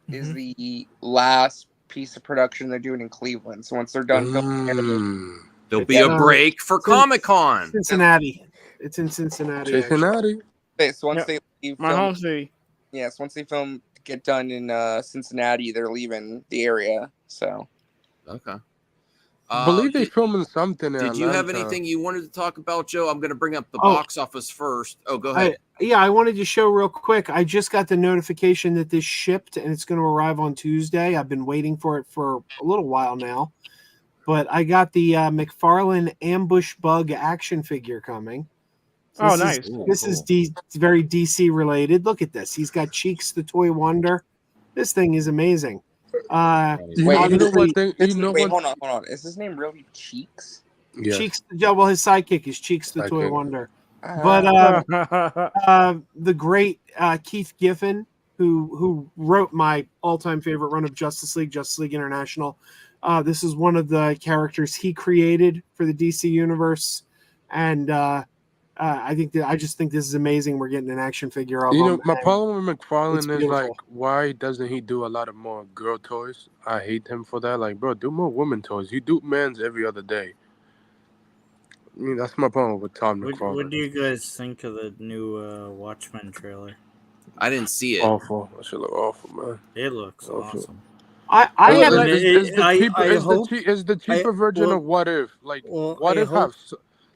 is the last piece of production they're doing in Cleveland. So once they're done filming, there'll be a break for Comic-Con. Cincinnati. It's in Cincinnati. Okay, so once they leave my home city. Yes, once they get done in Cincinnati, they're leaving the area. So okay. I believe they're filming something in Did you have Atlanta. anything you wanted to talk about, Joe? I'm going to bring up the box office first. Oh, go ahead. I wanted to show real quick. I just got the notification that this shipped and it's going to arrive on Tuesday. I've been waiting for it for a little while now, but I got the McFarlane Ambush Bug action figure coming. So nice. This is very DC related. Look at this. He's got Cheeks the Toy Wonder. This thing is amazing. Wait, hold on. Is his name really Cheeks? Yes. Cheeks. Yeah, well, his sidekick is Cheeks the Toy Wonder. But the great Keith Giffen, who wrote my all-time favorite run of Justice League International, this is one of the characters he created for the DC universe, and I just think this is amazing. We're getting an action figure of him. My problem with McFarlane is like, why doesn't he do a lot of more girl toys? I hate him for that. Like, bro, do more women toys. You do men's every other day. I mean, that's my problem with Tom McFarlane. What do you guys think of the new Watchmen trailer? I didn't see it. Awful. That should look awful, man. It looks awesome. Is the cheaper version of What If? Like, What If have...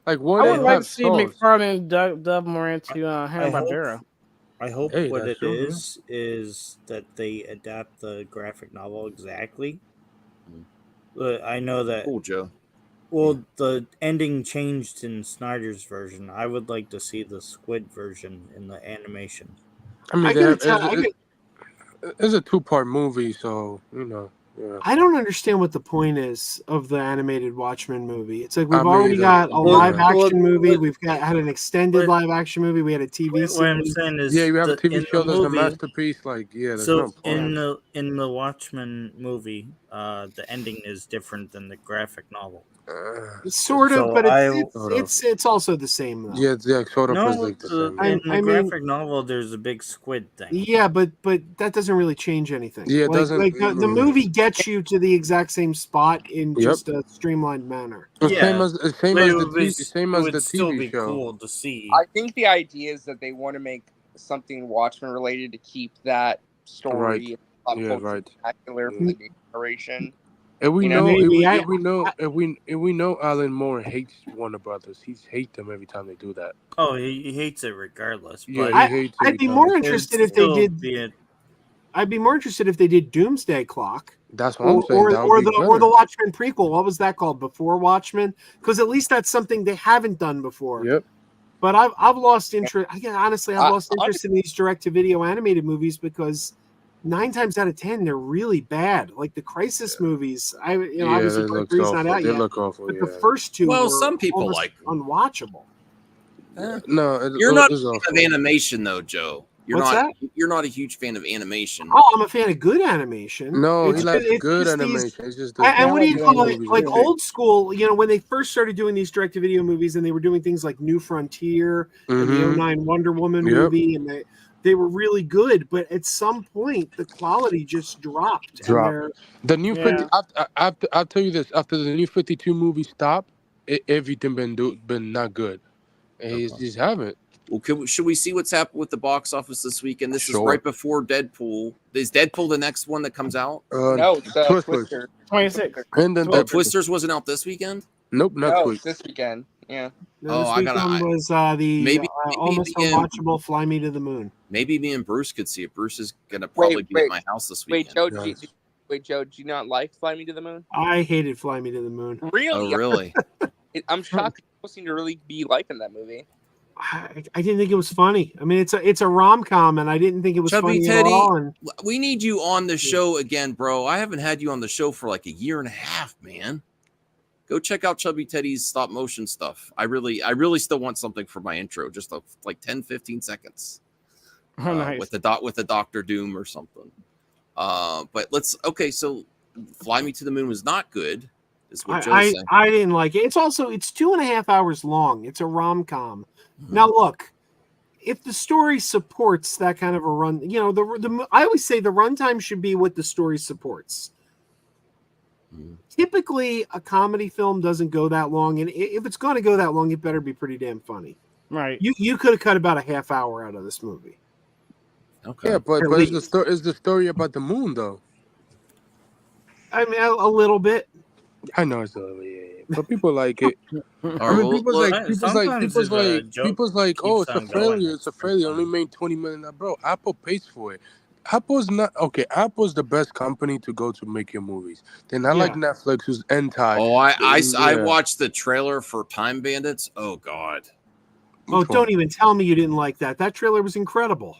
Like, what I would like to see McFarlane dub more into Hanna-Barbera. I hope what it is that they adapt the graphic novel exactly. I know that. Cool, Joe. Well, the ending changed in Snyder's version. I would like to see the Squid version in the animation. I mean, it's a 2-part movie, so you know. Yeah. I don't understand what the point is of the animated Watchmen movie. It's like we've already got a live action movie. We've had an extended live action movie. We had a TV series. What I'm saying is, you have a TV show that's a masterpiece. Like, there's no point. in the Watchmen movie, the ending is different than the graphic novel. Sort of, but it's also the same though. Yeah, sort of. No, in the graphic novel, there's a big squid thing. Yeah, but that doesn't really change anything. Yeah, it doesn't. Like the movie gets you to the exact same spot in just a streamlined manner. Same as the TV show. Cool to see. I think the idea is that they want to make something Watchmen related to keep that story spectacular for the new generation. And we know Alan Moore hates Warner Brothers. He hates them every time they do that. Oh, he hates it regardless. Yeah, but I'd be more interested if they did. I'd be more interested if they did Doomsday Clock. That's what I'm saying. Or the Watchmen prequel. What was that called? Before Watchmen? Because at least that's something they haven't done before. Yep. But I've lost interest. Honestly, I've lost interest in these direct-to-video animated movies because 9 times out of 10 they're really bad. Like the Crisis movies. Obviously Three's not out yet. They look awful. But the first two were some people like unwatchable. No, you're not a fan of animation though, Joe. You're not a huge fan of animation. Oh, I'm a fan of good animation. No, he likes good animation. It's just and what do you call it? Like old school, when they first started doing these direct-to-video movies and they were doing things like New Frontier and the 2009 Wonder Woman movie, and they were really good, but at some point the quality just dropped. The new 50. I'll tell you this: after the new 52 movie stopped, everything been not good. And he just haven't. Well, should we see what's happened with the box office this weekend? This is right before Deadpool. Is Deadpool the next one that comes out? No, it's Twister. 26. And then Twisters wasn't out this weekend? Nope, not it's this weekend. Yeah. No, this weekend was the almost unwatchable Fly Me to the Moon. Maybe me and Bruce could see it. Bruce is gonna probably be at my house this weekend. Joe, do you not like Fly Me to the Moon? I hated Fly Me to the Moon. Really? Oh, really? I'm shocked people seem to really be liking that movie. I didn't think it was funny. I mean, it's a rom-com, and I didn't think it was funny at all. And we need you on the show again, bro. I haven't had you on the show for like a year and a half, man. Go check out Chubby Teddy's stop motion stuff. I really still want something for my intro, just like 10, 15 seconds. Oh, nice. With the Dr. Doom or something. But okay, so Fly Me to the Moon was not good. Is what Joe's saying. I didn't like it. It's 2.5 hours long. It's a rom-com. Now look, if the story supports that kind of a run, I always say the runtime should be what the story supports. Typically, a comedy film doesn't go that long, and if it's going to go that long, it better be pretty damn funny. Right? You could have cut about a half hour out of this movie. Okay. Yeah, but is the story about the moon though? I mean, a little bit. I know it's but people like it. I mean, sometimes if a joke people's like, oh, keeps it's a on going, failure. It's a failure. Only made 20 million. Bro, Apple pays for it. Apple's not okay. Apple's the best company to go to make your movies. They're not like Netflix, who's anti. Oh, I watched the trailer for Time Bandits. Oh God. Don't even tell me you didn't like that. That trailer was incredible.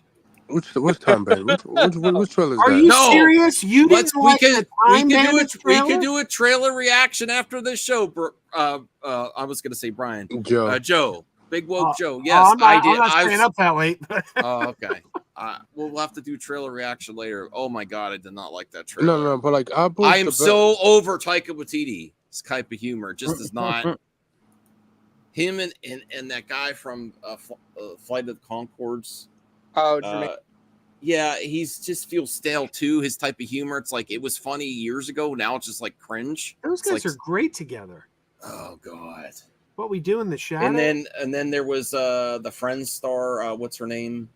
Which Time Bandit? Which trailer is Are that? you serious? You didn't like the Time Bandits trailer? We could do a trailer reaction after this show. I was going to say Brian. Joe. Big woke Joe. Yes, I did. I'm not staying up that late. Oh, okay. We'll have to do trailer reaction later. Oh my God, I did not like that trailer. No, but like Apple. I am so over Taika Waititi's type of humor. Just is not him and that guy from Flight of the Conchords. Oh, yeah, he's just feels stale too. His type of humor. It's like it was funny years ago. Now it's just like cringe. Those guys are great together. Oh God. What we do in the shadow. And then there was the Friends star. What's her name?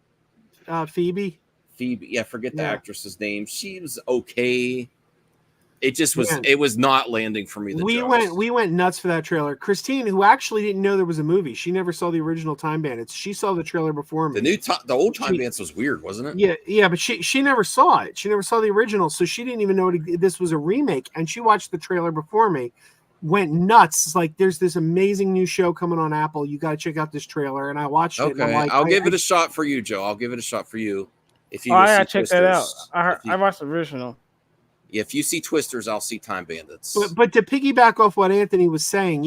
Phoebe. Yeah, forget the actress's name. She was okay. It just was. It was not landing for me. We went nuts for that trailer. Christine, who actually didn't know there was a movie, she never saw the original Time Bandits. She saw the trailer before me. The old Time Bandits was weird, wasn't it? Yeah, but she never saw it. She never saw the original, so she didn't even know this was a remake. And she watched the trailer before me, went nuts. It's like there's this amazing new show coming on Apple. You got to check out this trailer. And I watched it. Okay, like, I'll give it a shot for you, Joe. I'll give it a shot for you. If you I gotta check that out. I watched the original. If you see Twisters, I'll see Time Bandits. But to piggyback off what Anthony was saying,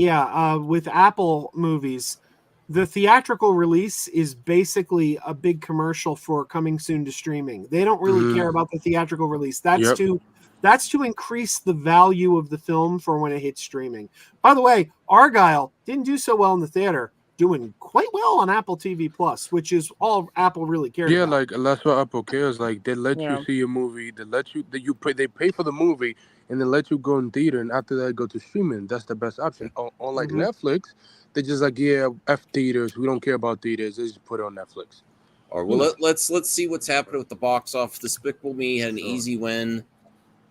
with Apple movies, the theatrical release is basically a big commercial for coming soon to streaming. They don't really care about the theatrical release. That's to increase the value of the film for when it hits streaming. By the way, Argyle didn't do so well in the theater, doing quite well on Apple TV Plus, which is all Apple really cares about. Like that's what Apple cares. Like they let you see a movie, they pay for the movie, and they let you go in theater, and after that go to streaming. That's the best option. On like Netflix, they just like F theaters. We don't care about theaters. They just put it on Netflix. All right, well let's see what's happening with the box office. Despicable Me had an easy win,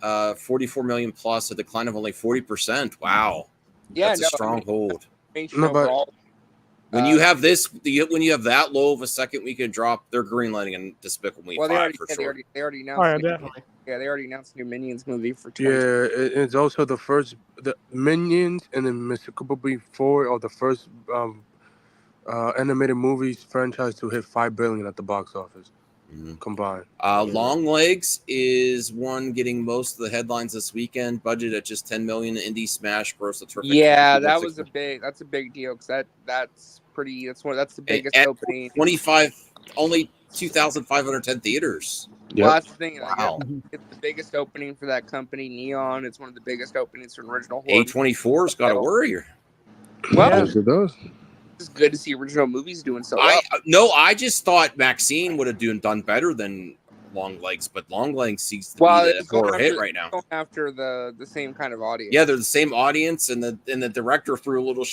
44 million plus, a decline of only 40%. Wow, that's a strong hold. When you have when you have that low of a second weekend drop, they're greenlighting and Despicable Me 5 for sure. They already announced. Definitely. Yeah, they already announced new Minions movie for. It's also the Minions and then Despicable Me 4 are the first animated movies franchise to hit $5 billion at the box office combined. Long Legs is one getting most of the headlines this weekend. Budget at just $10 million. Indie smash gross a terrific. Yeah, that's a big deal because that's the biggest opening. 25, only 2,510 theaters. Well, that's the thing. Wow. It's the biggest opening for that company, Neon. It's one of the biggest openings for an original horror. A24's got a worrier. Well, yes, it does. It's good to see original movies doing so well. I just thought Maxine would have done better than Long Legs, but Long Legs seems to be the horror hit right now. After the same kind of audience. Yeah, they're the same audience, and the director threw a little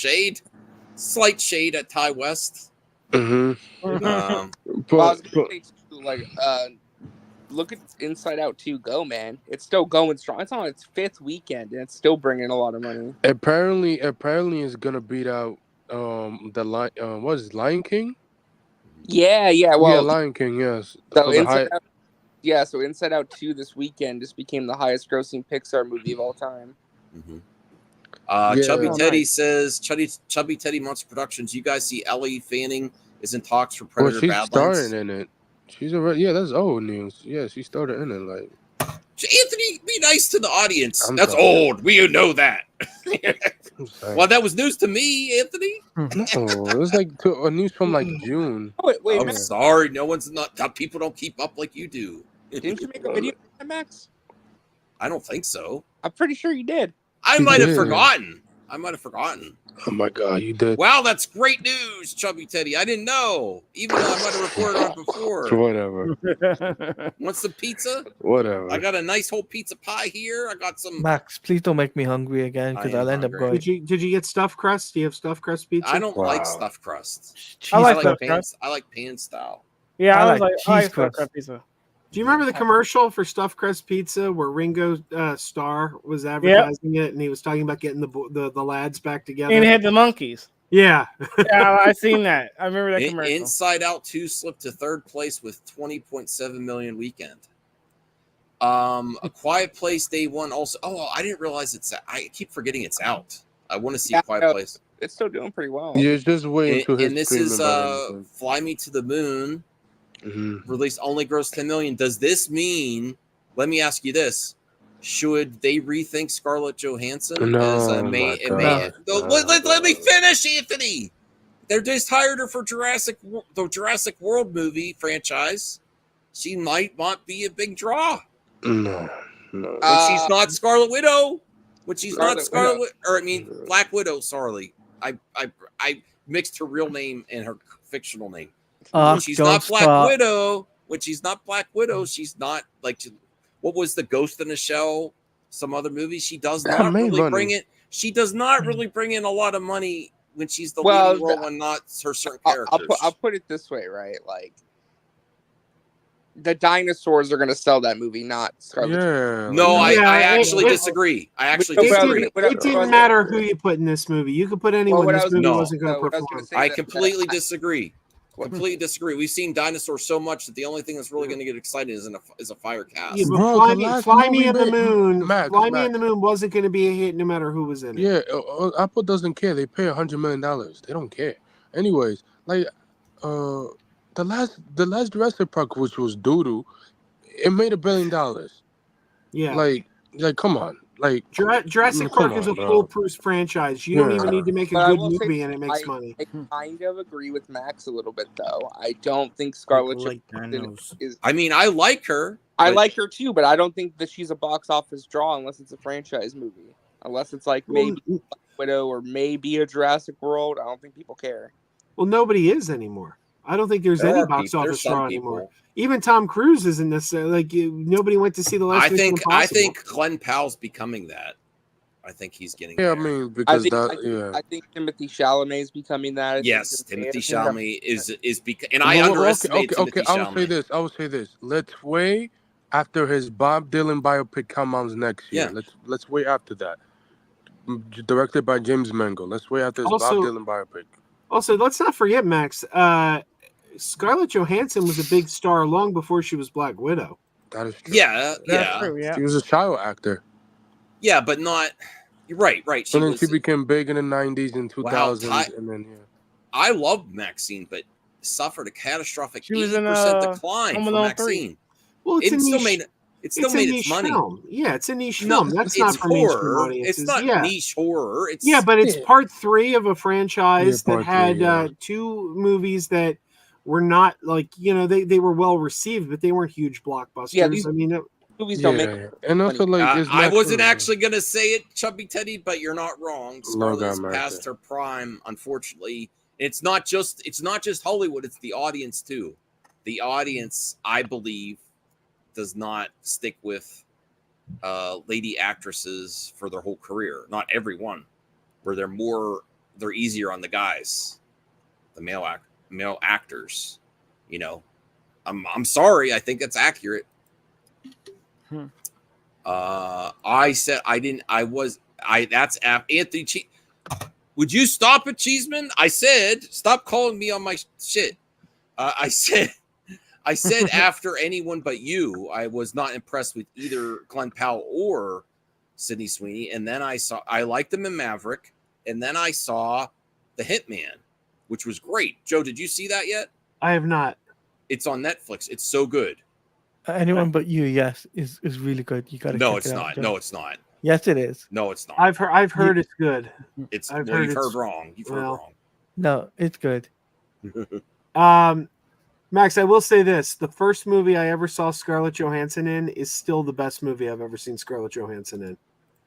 slight shade at Ty West. Look at Inside Out 2 go, man. It's still going strong. It's on its 5th weekend, and it's still bringing a lot of money. Apparently it's gonna beat out what is it, Lion King? Yeah. Well, Lion King, yes. So Inside Out 2 this weekend just became the highest grossing Pixar movie of all time. Chubby Teddy says, Chubby Teddy Monster Productions, you guys see Ellie Fanning is in talks for Predator Badlands? She's starring in it. She's already, that's old news. Yeah, she started in it. Like, Anthony, be nice to the audience. That's old. We know that. Well, that was news to me, Anthony. No, it was like a news from like June. Wait, I'm sorry. People don't keep up like you do. Didn't you make a video, Max? I don't think so. I'm pretty sure you did. I might have forgotten. Oh my God, you did. Wow, that's great news, Chubby Teddy. I didn't know. Even though I might have reported on it before. Whatever. Want some pizza? Whatever. I got a nice whole pizza pie here. I got some. Max, please don't make me hungry again because I'll end up going. Did you get stuffed crust? Do you have stuffed crust pizza? I don't like stuffed crust. I like stuffed crust. I like pan style. Yeah, I like cheese stuffed crust pizza. Do you remember the commercial for Stuffed Crust Pizza where Ringo Starr was advertising it, and he was talking about getting the lads back together? And it had the monkeys. Yeah. Yeah, I seen that. I remember that commercial. Inside Out 2 slipped to third place with 20.7 million weekend. A Quiet Place Day 1 also. Oh, I didn't realize I keep forgetting it's out. I want to see A Quiet Place. It's still doing pretty well. Yeah, it's just waiting to hit. And this is Fly Me to the Moon. Released only grossed 10 million. Does this mean? Let me ask you this: should they rethink Scarlett Johansson as a main? Let me finish, Anthony. They just hired her for the Jurassic World movie franchise. She might not be a big draw. No. When she's not Scarlet Widow. When she's not Black Widow. Sorry, I mixed her real name and her fictional name. When she's not Black Widow. When she's not Black Widow, she's not like what was the Ghost in the Shell? Some other movie. She does not really bring it. She does not really bring in a lot of money when she's the leading role and not her certain characters. I'll put it this way, right? Like the dinosaurs are going to sell that movie, not Scarlett. Yeah. No, I actually disagree. It didn't matter who you put in this movie. You could put anyone. This movie wasn't going to perform. I completely disagree. Completely disagree. We've seen dinosaurs so much that the only thing that's really going to get excited is a fire cast. Yeah, but Fly Me in the Moon. Fly Me in the Moon wasn't going to be a hit no matter who was in it. Yeah, Apple doesn't care. They pay $100 million. They don't care. Anyways, like the last Jurassic Park, which was doo-doo, it made $1 billion. Yeah. Like come on. Like Jurassic Park is a foolproof franchise. You don't even need to make a good movie and it makes money. I kind of agree with Max a little bit, though. I don't think Scarlett Johansson is. I mean, I like her. I like her too, but I don't think that she's a box office draw unless it's a franchise movie. Unless it's like maybe Black Widow or maybe a Jurassic World. I don't think people care. Well, nobody is anymore. I don't think there's any box office draw anymore. Even Tom Cruise isn't necessarily like nobody went to see the last. I think Glenn Powell's becoming that. I think he's getting. Yeah, there. I mean, because I think Timothée Chalamet is becoming that. Yes, Timothée Chalamet is becoming, and I underestimate Timothée Chalamet. I will say this. Let's wait after his Bob Dylan biopic comes out next year. Yeah. Let's wait after that. Directed by James Mangold. Let's wait after his Bob Dylan biopic. Also, let's not forget, Max. Scarlett Johansson was a big star long before she was Black Widow. That is true. Yeah. True, yeah. She was a child actor. Yeah, but not. You're right. She became big in the 90s and 2000s, and then I love Maxine, but suffered a catastrophic 80% decline from Maxine. Well, it still made its money. Film. Yeah, it's a niche film. That's not for mainstream audiences. It's not niche horror. But it's part 3 of a franchise that had 2 movies that were not like they were well received, but they weren't huge blockbusters. Yeah, movies don't make. And also, I wasn't actually gonna say it, Chubby Teddy, but you're not wrong. Scarlett's past her prime, unfortunately. It's not just Hollywood; it's the audience too. The audience, I believe, does not stick with lady actresses for their whole career. Not everyone, where they're easier on the guys, the male actors. I'm sorry. I think that's accurate. I said I didn't. That's Anthony. Would you stop it, Cheeseman? I said stop calling me on my shit. I said after anyone but you, I was not impressed with either Glenn Powell or Sydney Sweeney. And then I liked them in Maverick, and then I saw The Hitman, which was great. Joe, did you see that yet? I have not. It's on Netflix. It's so good. Anyone but you, yes, is really good. You got to. No, it's not. No, it's not. Yes, it is. No, it's not. I've heard it's good. You've heard wrong. You've heard wrong. No, it's good. Max, I will say this: the first movie I ever saw Scarlett Johansson in is still the best movie I've ever seen Scarlett Johansson in.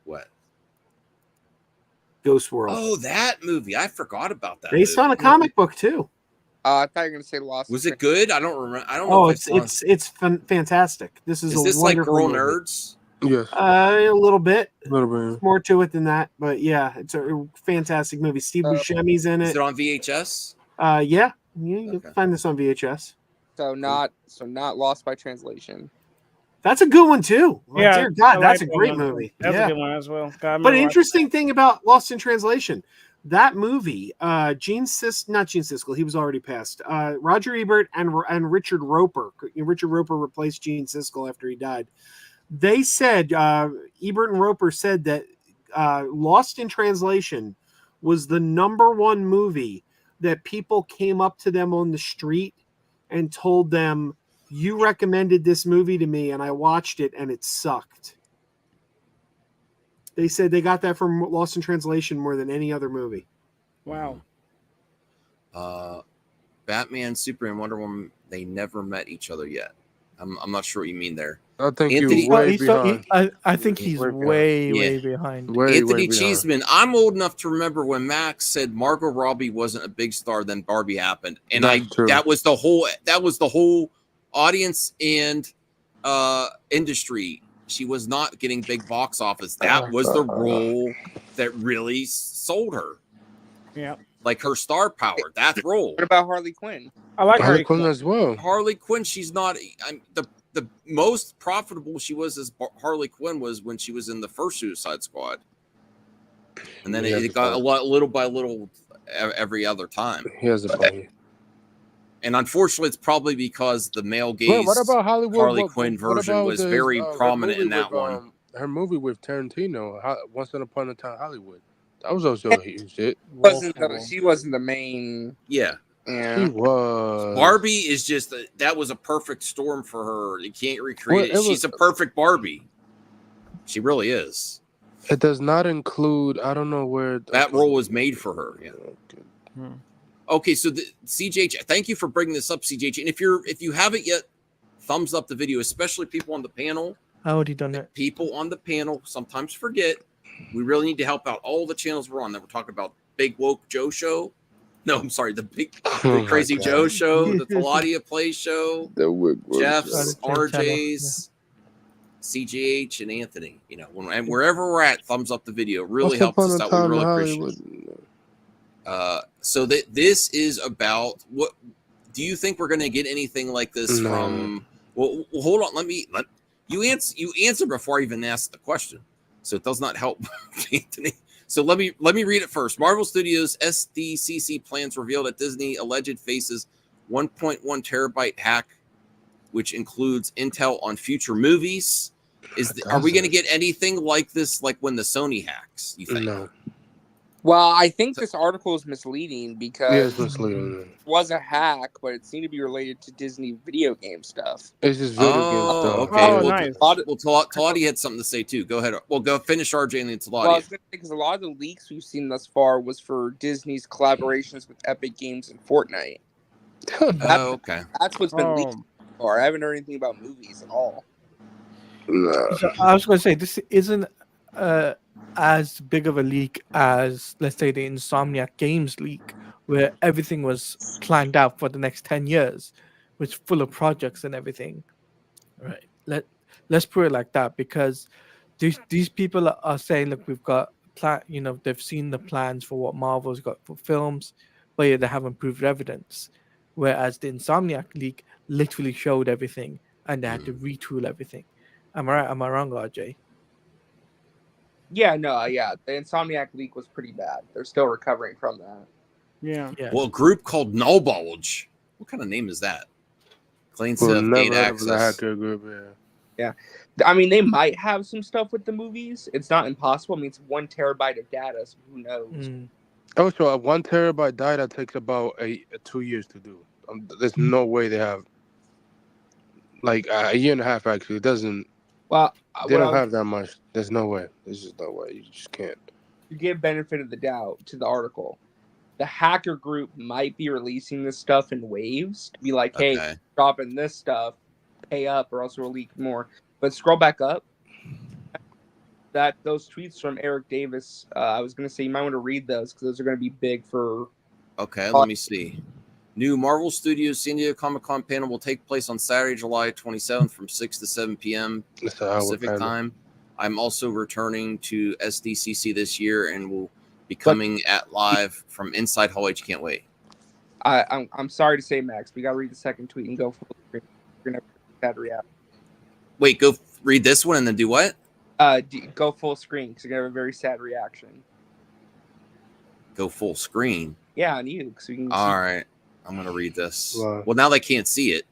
What? Ghost World. Oh, that movie! I forgot about that. Based on a comic book too. I thought you were going to say Lost. Was it good? I don't remember. I don't know. It's fantastic. This is like Girl Nerds? Yes. A little bit. A little bit. More to it than that, but yeah, it's a fantastic movie. Steve Buscemi's in it. Is it on VHS? Yeah. You can find this on VHS. So not Lost by Translation. That's a good one too. Yeah, Dear God, I that's like a that great one. movie. That's yeah. a good one as well. God, I But remember interesting thing about Lost in Translation, that movie, not Gene Siskel, he was already passed. Roger Ebert and Richard Roper. Richard Roper replaced Gene Siskel after he died. They said, Ebert and Roper said that Lost in Translation was the #1 movie that people came up to them on the street and told them, "You recommended this movie to me and I watched it and it sucked." They said they got that from Lost in Translation more than any other movie. Wow. Batman, Superman, Wonder Woman, they never met each other yet. I'm not sure what you mean there. I think Anthony- you're way behind. I think he's way behind. Way Anthony behind. Cheeseman, I'm old enough to remember when Max said Margot Robbie wasn't a big star, then Barbie happened, and That's true. that was the whole audience and industry. She was not getting big box office. That was the role that really sold her. Yeah. Like her star power, that role. What about Harley Quinn? I like Harley Quinn as well. Harley Quinn, she's not. The most profitable she was as Harley Quinn was when she was in the first Suicide Squad, and then it got little by little every other time. He has a point. And unfortunately, it's probably because the male gaze What about Hollywood? Harley Quinn version was very prominent in that one. Her movie with Tarantino, Once Upon a Time Hollywood. That was also a huge hit. She wasn't the main. Yeah. She was. Barbie is just that was a perfect storm for her. You can't recreate it. She's a perfect Barbie. She really is. It does not include. I don't know where that role was made for her. Yeah. Okay, so CJH, thank you for bringing this up, CJH. And if you haven't yet, thumbs up the video, especially people on the panel. How already done that? People on the panel sometimes forget. We really need to help out all the channels we're on. That we're talking about Big Woke Joe Show. No, I'm sorry, the Big Crazy Joe Show, the Taladia Play Show, Jeff's, RJ's, CGH, and Anthony. You know, and wherever we're at, thumbs up the video. Really helps us out. We really appreciate it. So this is about what do you think we're going to get anything like this from? Well, hold on. Let you answer before I even ask the question. So it does not help, Anthony. So let me read it first. Marvel Studios SDCC plans revealed at Disney alleged faces 1.1 terabyte hack, which includes intel on future movies. Are we going to get anything like this, like when the Sony hacks? You think? No. Well, I think this article is misleading because it's misleading. It was a hack, but it seemed to be related to Disney video game stuff. It's just video game stuff. Okay. Oh, well, nice. Talati had something to say too. Go ahead. Well, go finish RJ and then Talati. Well, I was going to say, because a lot of the leaks we've seen thus far was for Disney's collaborations with Epic Games and Fortnite. Okay. That's what's been leaked so far. I haven't heard anything about movies at all. No. So I was going to say, this isn't as big of a leak as, let's say, the Insomniac Games leak, where everything was planned out for the next 10 years, which full of projects and everything. Right. Let's put it like that, because these people are saying, look, we've got they've seen the plans for what Marvel's got for films, but yeah, they haven't proved evidence. Whereas the Insomniac leak literally showed everything, and they had to retool everything. Am I right? Am I wrong, RJ? Yeah, the Insomniac leak was pretty bad. They're still recovering from that. Yeah. Well, a group called Null Bulge. What kind of name is that? Claims to have gained access. The hacker group, yeah. I mean, they might have some stuff with the movies. It's not impossible. I mean, it's 1 terabyte of data, so who knows? Oh, so a 1 terabyte data takes about 2 years to do. There's no way they have like a year and a half. Actually, it doesn't. Well, they don't have that much. There's no way. There's just no way. You just can't. You give benefit of the doubt to the article. The hacker group might be releasing this stuff in waves to be like, hey, dropping this stuff, pay up, or else we'll leak more. But scroll back up. Those tweets from Eric Davis, I was going to say you might want to read those because those are going to be big for. Okay, let me see. New Marvel Studios San Diego Comic-Con panel will take place on Saturday, July 27th from 6 to 7 p.m. Pacific time. I'm also returning to SDCC this year and will be coming at live from inside Hall H. Can't wait. I'm sorry to say, Max, we gotta read the second tweet and go full screen. You're gonna have bad reaction. Wait, go read this one and then do what? Go full screen because you're gonna have a very sad reaction. Go full screen. Yeah, on you. So you can All right, I'm gonna read this. Wow. Well, now they can't see it.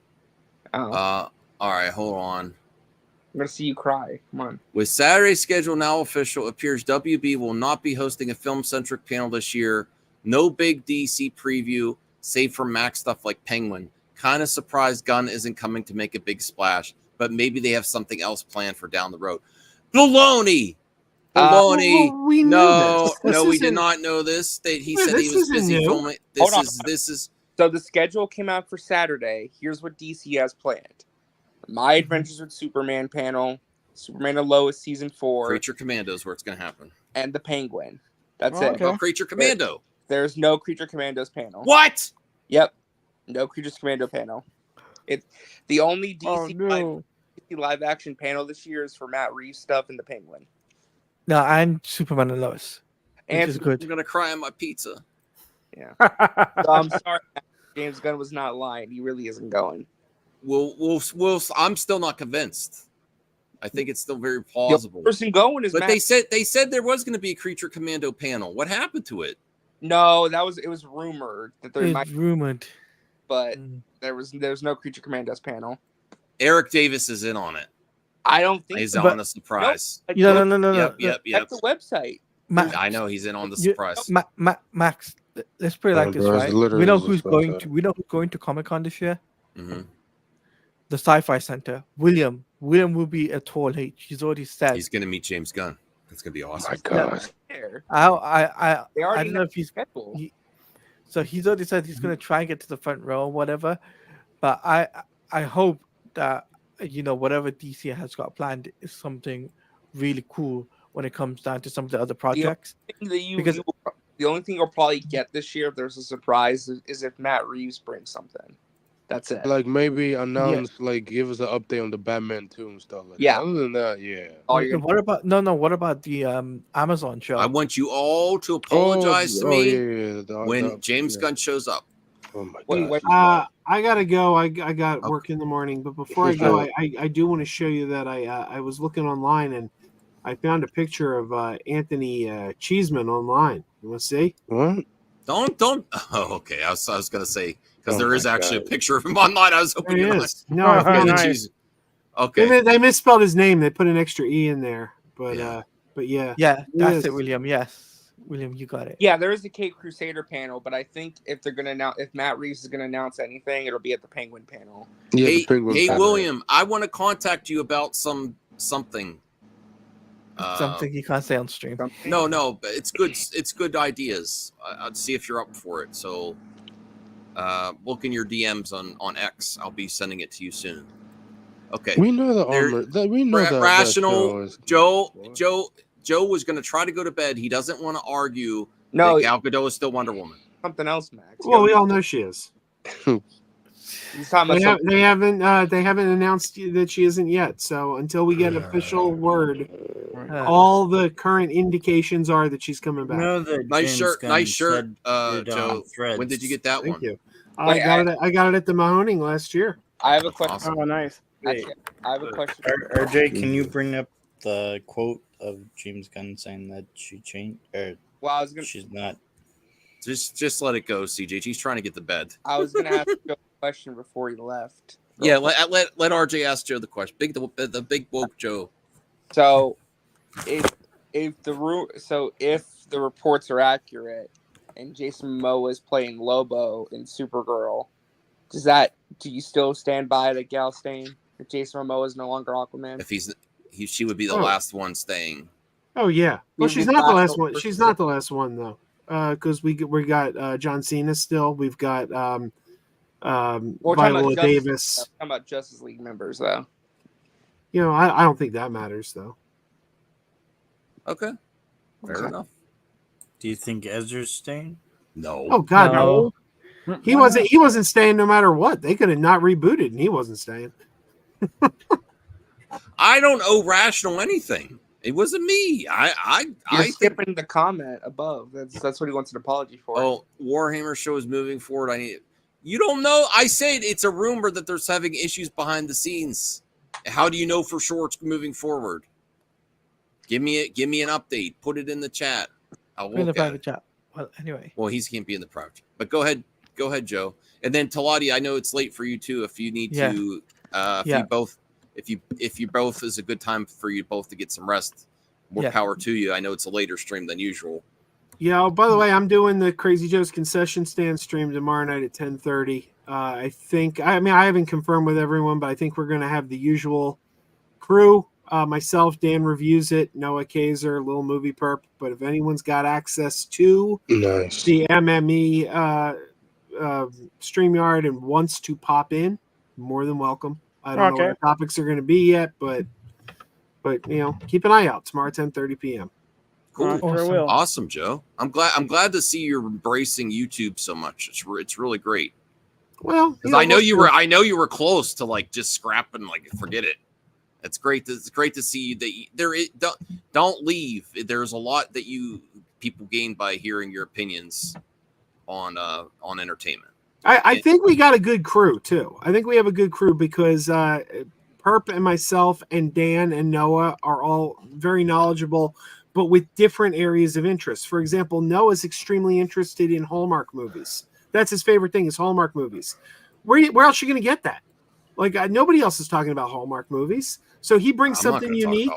Oh. All right, hold on. I'm gonna see you cry. Come on. With Saturday's schedule now official, it appears WB will not be hosting a film-centric panel this year. No big DC preview, save for Max stuff like Penguin. Kind of surprised Gunn isn't coming to make a big splash, but maybe they have something else planned for down the road. Baloney! Baloney! We knew No, this. we did not know this. He said he was busy filming. This is. So the schedule came out for Saturday. Here's what DC has planned. My Adventures with Superman panel, Superman and Lois season 4, Creature Commandos, where it's going to happen, and the Penguin. That's it. Okay. Creature Commando. There's no Creature Commandos panel. What? Yep, no Creature Commando panel. It's the only DC live action panel this year is for Matt Reeves stuff and the Penguin. No, and Superman and Lois. Which is good. I'm going to cry on my pizza. Yeah. So I'm sorry, James Gunn was not lying. He really isn't going. We'll I'm still not convinced. I think it's still very plausible. The person going is but Matt. they said there was going to be a Creature Commando panel. What happened to it? No, it was rumored that there might, rumored, but there's no Creature Commandos panel. Eric Davis is in on it. I don't think he's on the surprise. No. Yep. That's the website. I know he's in on the surprise. Max, let's put it like this, right? We know who's going to Comic-Con this year. Mm-hmm. The Sci-Fi Center. William will be a tall H. He's already said he's going to meet James Gunn. It's going to be awesome. My God. I don't know if he's scheduled. So he's already said he's going to try and get to the front row or whatever. But I hope that whatever DC has got planned is something really cool when it comes down to some of the other projects. The only thing you'll probably get this year if there's a surprise is if Matt Reeves brings something. That's it. Like maybe announce, like give us an update on the Batman 2 and stuff like that. Other than that, yeah. What about the Amazon show? I want you all to apologize to me when James Gunn shows up. Oh my God. I gotta go. I got work in the morning, but before I go, I do want to show you that I was looking online and I found a picture of Anthony Cheeseman online. You want to see? What? Don't. Oh, okay. I was gonna say because there is actually a picture of him online. I was hoping you're not. No, nice. Okay. They misspelled his name. They put an extra E in there, but yeah. Yeah, that's it, William. Yes, William, you got it. Yeah, there is a Cape Crusader panel, but I think if Matt Reeves is gonna announce anything, it'll be at the Penguin panel. Yeah, hey, panel. William, I want to contact you about something. Something you can't say on stream. No, but it's good. It's good ideas. I'd see if you're up for it. So, look in your DMs on X. I'll be sending it to you soon. Okay. We know the armor. We know that Rational. Joe was going to try to go to bed. He doesn't want to argue. No, that Gal Gadot is still Wonder Woman. Something else, Max. Well, we all know she is. They haven't announced that she isn't yet. So until we get official word, all the current indications are that she's coming back. Nice shirt, Joe. When did you get that one? Thank you. I got it at the Mahoning last year. I have a question. Awesome. Oh, nice. Actually, I have a question. RJ, can you bring up the quote of James Gunn saying that she changed? She's not. Just let it go, CJ. He's trying to get to bed. I was going to ask Joe a question before he left. Yeah, let RJ ask Joe the question. The big woke Joe. So, if the reports are accurate, and Jason Momoa is playing Lobo in Supergirl, do you still stand by the Gal staying? If Jason Momoa is no longer Aquaman, If she would be the last one staying. Oh yeah. Well, she's not the last one. She's not the last one though. Because we got John Cena still. We've got Viola Davis. Talking about Justice League members, though. I don't think that matters, though. Okay, fair enough. Do you think Ezra's staying? No. Oh God, no. He wasn't. He wasn't staying no matter what. They could have not rebooted, and he wasn't staying. I don't owe Rational anything. It wasn't me. You're skipping the comment above. That's what he wants an apology for. Oh, Warhammer show is moving forward. You don't know. I said it's a rumor that there's having issues behind the scenes. How do you know for sure it's moving forward? Give me an update. Put it in the chat. I'll in the look at private it. chat. Well, anyway. Well, he can't be in the private chat. But go ahead, Joe. And then Talati, I know it's late for you too. If you need to, if you both is a good time for you both to get some rest. More power to you. I know it's a later stream than usual. Yeah. Oh, by the way, I'm doing the Crazy Joe's concession stand stream tomorrow night at 10:30. I think. I mean, I haven't confirmed with everyone, but I think we're going to have the usual crew. Myself, Dan reviews it, Noah Kaiser, Little Movie Perp. But if anyone's got access to the MME StreamYard and wants to pop in, more than welcome. I don't know what the topics are going to be yet, but keep an eye out tomorrow, 10:30 p.m. Cool, awesome, Joe. I'm glad to see you're embracing YouTube so much. It's really great. Well, because I know you were close to like just scrapping, like forget it. It's great to see that don't leave. There's a lot that people gain by hearing your opinions on entertainment. I think we got a good crew too. I think we have a good crew because Perp and myself and Dan and Noah are all very knowledgeable, but with different areas of interest. For example, Noah's extremely interested in Hallmark movies. That's his favorite thing is Hallmark movies. Where else are you going to get that? Like nobody else is talking about Hallmark movies. So he brings something unique.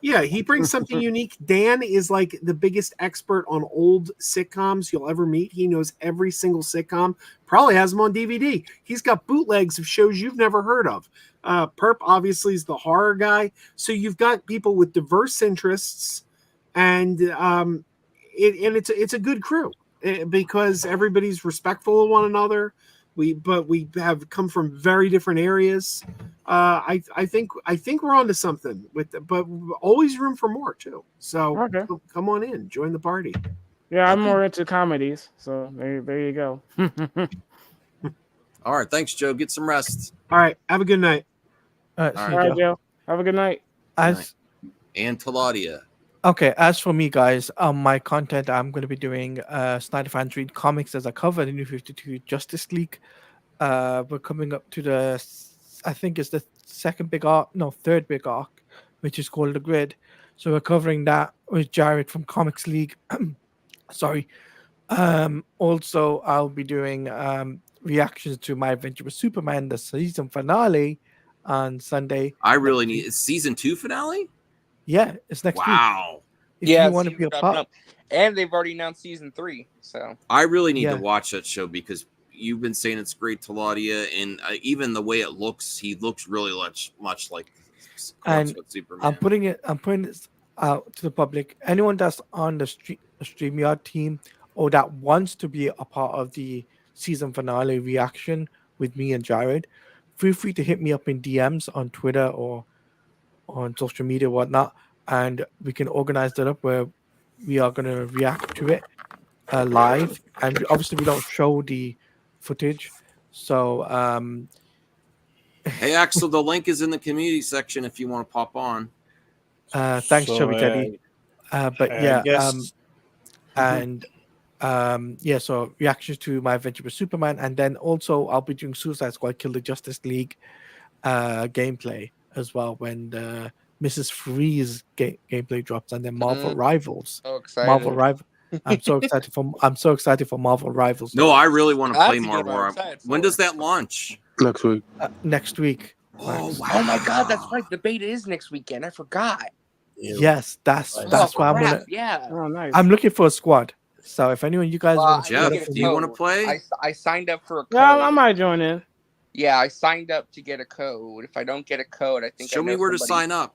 Yeah, he brings something unique. Dan is like the biggest expert on old sitcoms you'll ever meet. He knows every single sitcom. Probably has them on DVD. He's got bootlegs of shows you've never heard of. Perp obviously is the horror guy. So you've got people with diverse interests, and it's a good crew because everybody's respectful of one another. We have come from very different areas. I think we're onto something but always room for more too. So come on in, join the party. Yeah, I'm more into comedies, so there you go. All right, thanks, Joe. Get some rest. All right, have a good night. All right, Joe. Have a good night. And Taladia. Okay, as for me, guys, my content, I'm going to be doing Snyder Fans Read Comics as I cover the New 52 Justice League. We're coming up to I think it's the third big arc, which is called The Grid. So we're covering that with Jared from Comics League. Sorry. Also, I'll be doing reactions to My Adventure with Superman, the season finale on Sunday. I really need it's season 2 finale? Yeah, it's next week. Wow. If you want to be a part, and they've already announced season 3. So I really need to watch that show because you've been saying it's great, Taladia, and even the way it looks, he looks really much like Superman. I'm putting this out to the public. Anyone that's on the StreamYard team or that wants to be a part of the season finale reaction with me and Jared, feel free to hit me up in DMs on Twitter or on social media or whatnot, and we can organize that up where we are going to react to it live. And obviously we don't show the footage, so hey Axel, the link is in the community section if you want to pop on. Thanks, Chubby Teddy. So reactions to My Adventure with Superman, and then also I'll be doing Suicide Squad Kill the Justice League gameplay as well when the Mrs. Freeze gameplay drops, and then Marvel Rivals. So excited. Marvel Rivals. I'm so excited for Marvel Rivals. No, I really want to play Marvel. When does that launch? Next week. Next week. Oh, wow. Oh my God, that's right. The beta is next weekend. I forgot. Yes, that's why I'm gonna. Yeah. Oh, nice. I'm looking for a squad. So if anyone you guys want to, Jeff, do you want to play? I signed up for a code. Yeah, I might join in. Yeah, I signed up to get a code. If I don't get a code, I think show me where to sign up.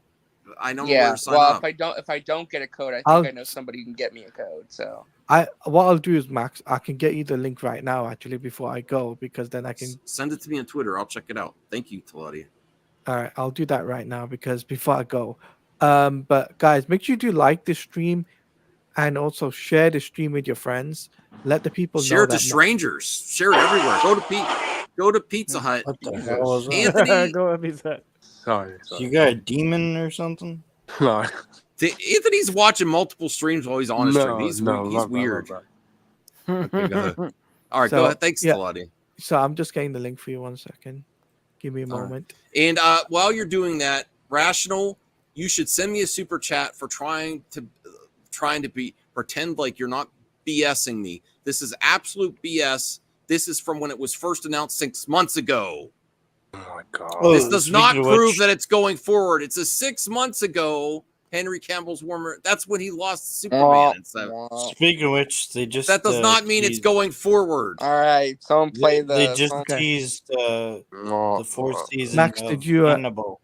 I know where to sign up. If I don't get a code, I think I know somebody who can get me a code. So what I'll do is, Max, I can get you the link right now actually before I go, because then I can send it to me on Twitter. I'll check it out. Thank you, Taladia. All right, I'll do that right now because before I go. But guys, make sure you do like this stream and also share the stream with your friends. Let the people share know it to strangers. Share it everywhere. Go to Pizza Hut. What the hell is that? Anthony, go to Pizza Hut. Sorry. You got a demon or something? No. Anthony's watching multiple streams while he's on a stream. He's weird. Okay, go ahead. All right, go ahead. Thanks, Talati. So I'm just getting the link for you. 1 second. Give me a moment. And while you're doing that, Rational, you should send me a super chat for trying to pretend like you're not BSing me. This is absolute BS. This is from when it was first announced 6 months ago. Oh my God. This does not prove that it's going forward. It's a 6 months ago. Henry Cavill's warmer. That's when he lost Superman. Speaking of which, they just that does not mean it's going forward. All right, someone play They just teased the fourth season. Max, of did you? Hannibal.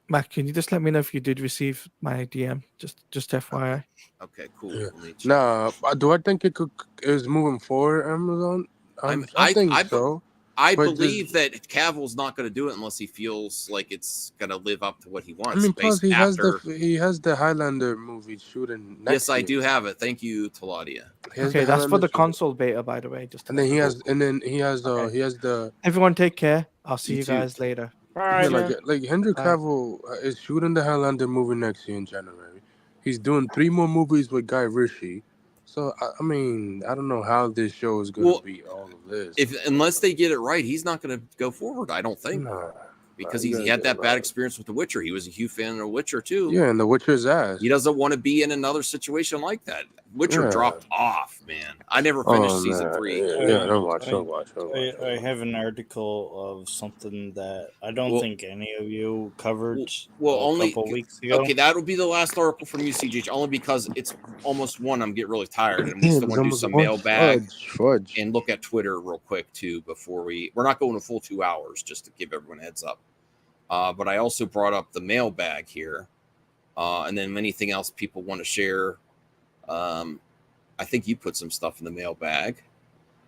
Max, can you just let me know if you did receive my DM? Just FYI. Okay, cool. Yeah. Nah, do I think it is moving forward? Amazon. I think so. I believe that Cavill's not going to do it unless he feels like it's going to live up to what he wants. I mean, plus he has the Highlander movie shooting. Yes, I do have it. Thank you, Taladia. Okay, that's for the console beta, by the way. He has the. Everyone, take care. I'll see you guys later. All right, like Henry Cavill is shooting the Highlander movie next year in January. He's doing 3 more movies with Guy Ritchie. So I mean, I don't know how this show is going to be all of this. Unless they get it right, he's not going to go forward. I don't think, because he had that bad experience with The Witcher. He was a huge fan of The Witcher too. Yeah, and The Witcher's ass. He doesn't want to be in another situation like that. Witcher dropped off, man. I never finished season 3. Yeah, don't watch. I have an article of something that I don't think any of you covered only a couple weeks ago. Okay, that'll be the last article from you, CJ, only because it's almost 1. I'm getting really tired. And we still want to do some mailbag and look at Twitter real quick, too, before we're not going a full 2 hours, just to give everyone a heads up. But I also brought up the mailbag here, and then anything else people want to share. I think you put some stuff in the mailbag.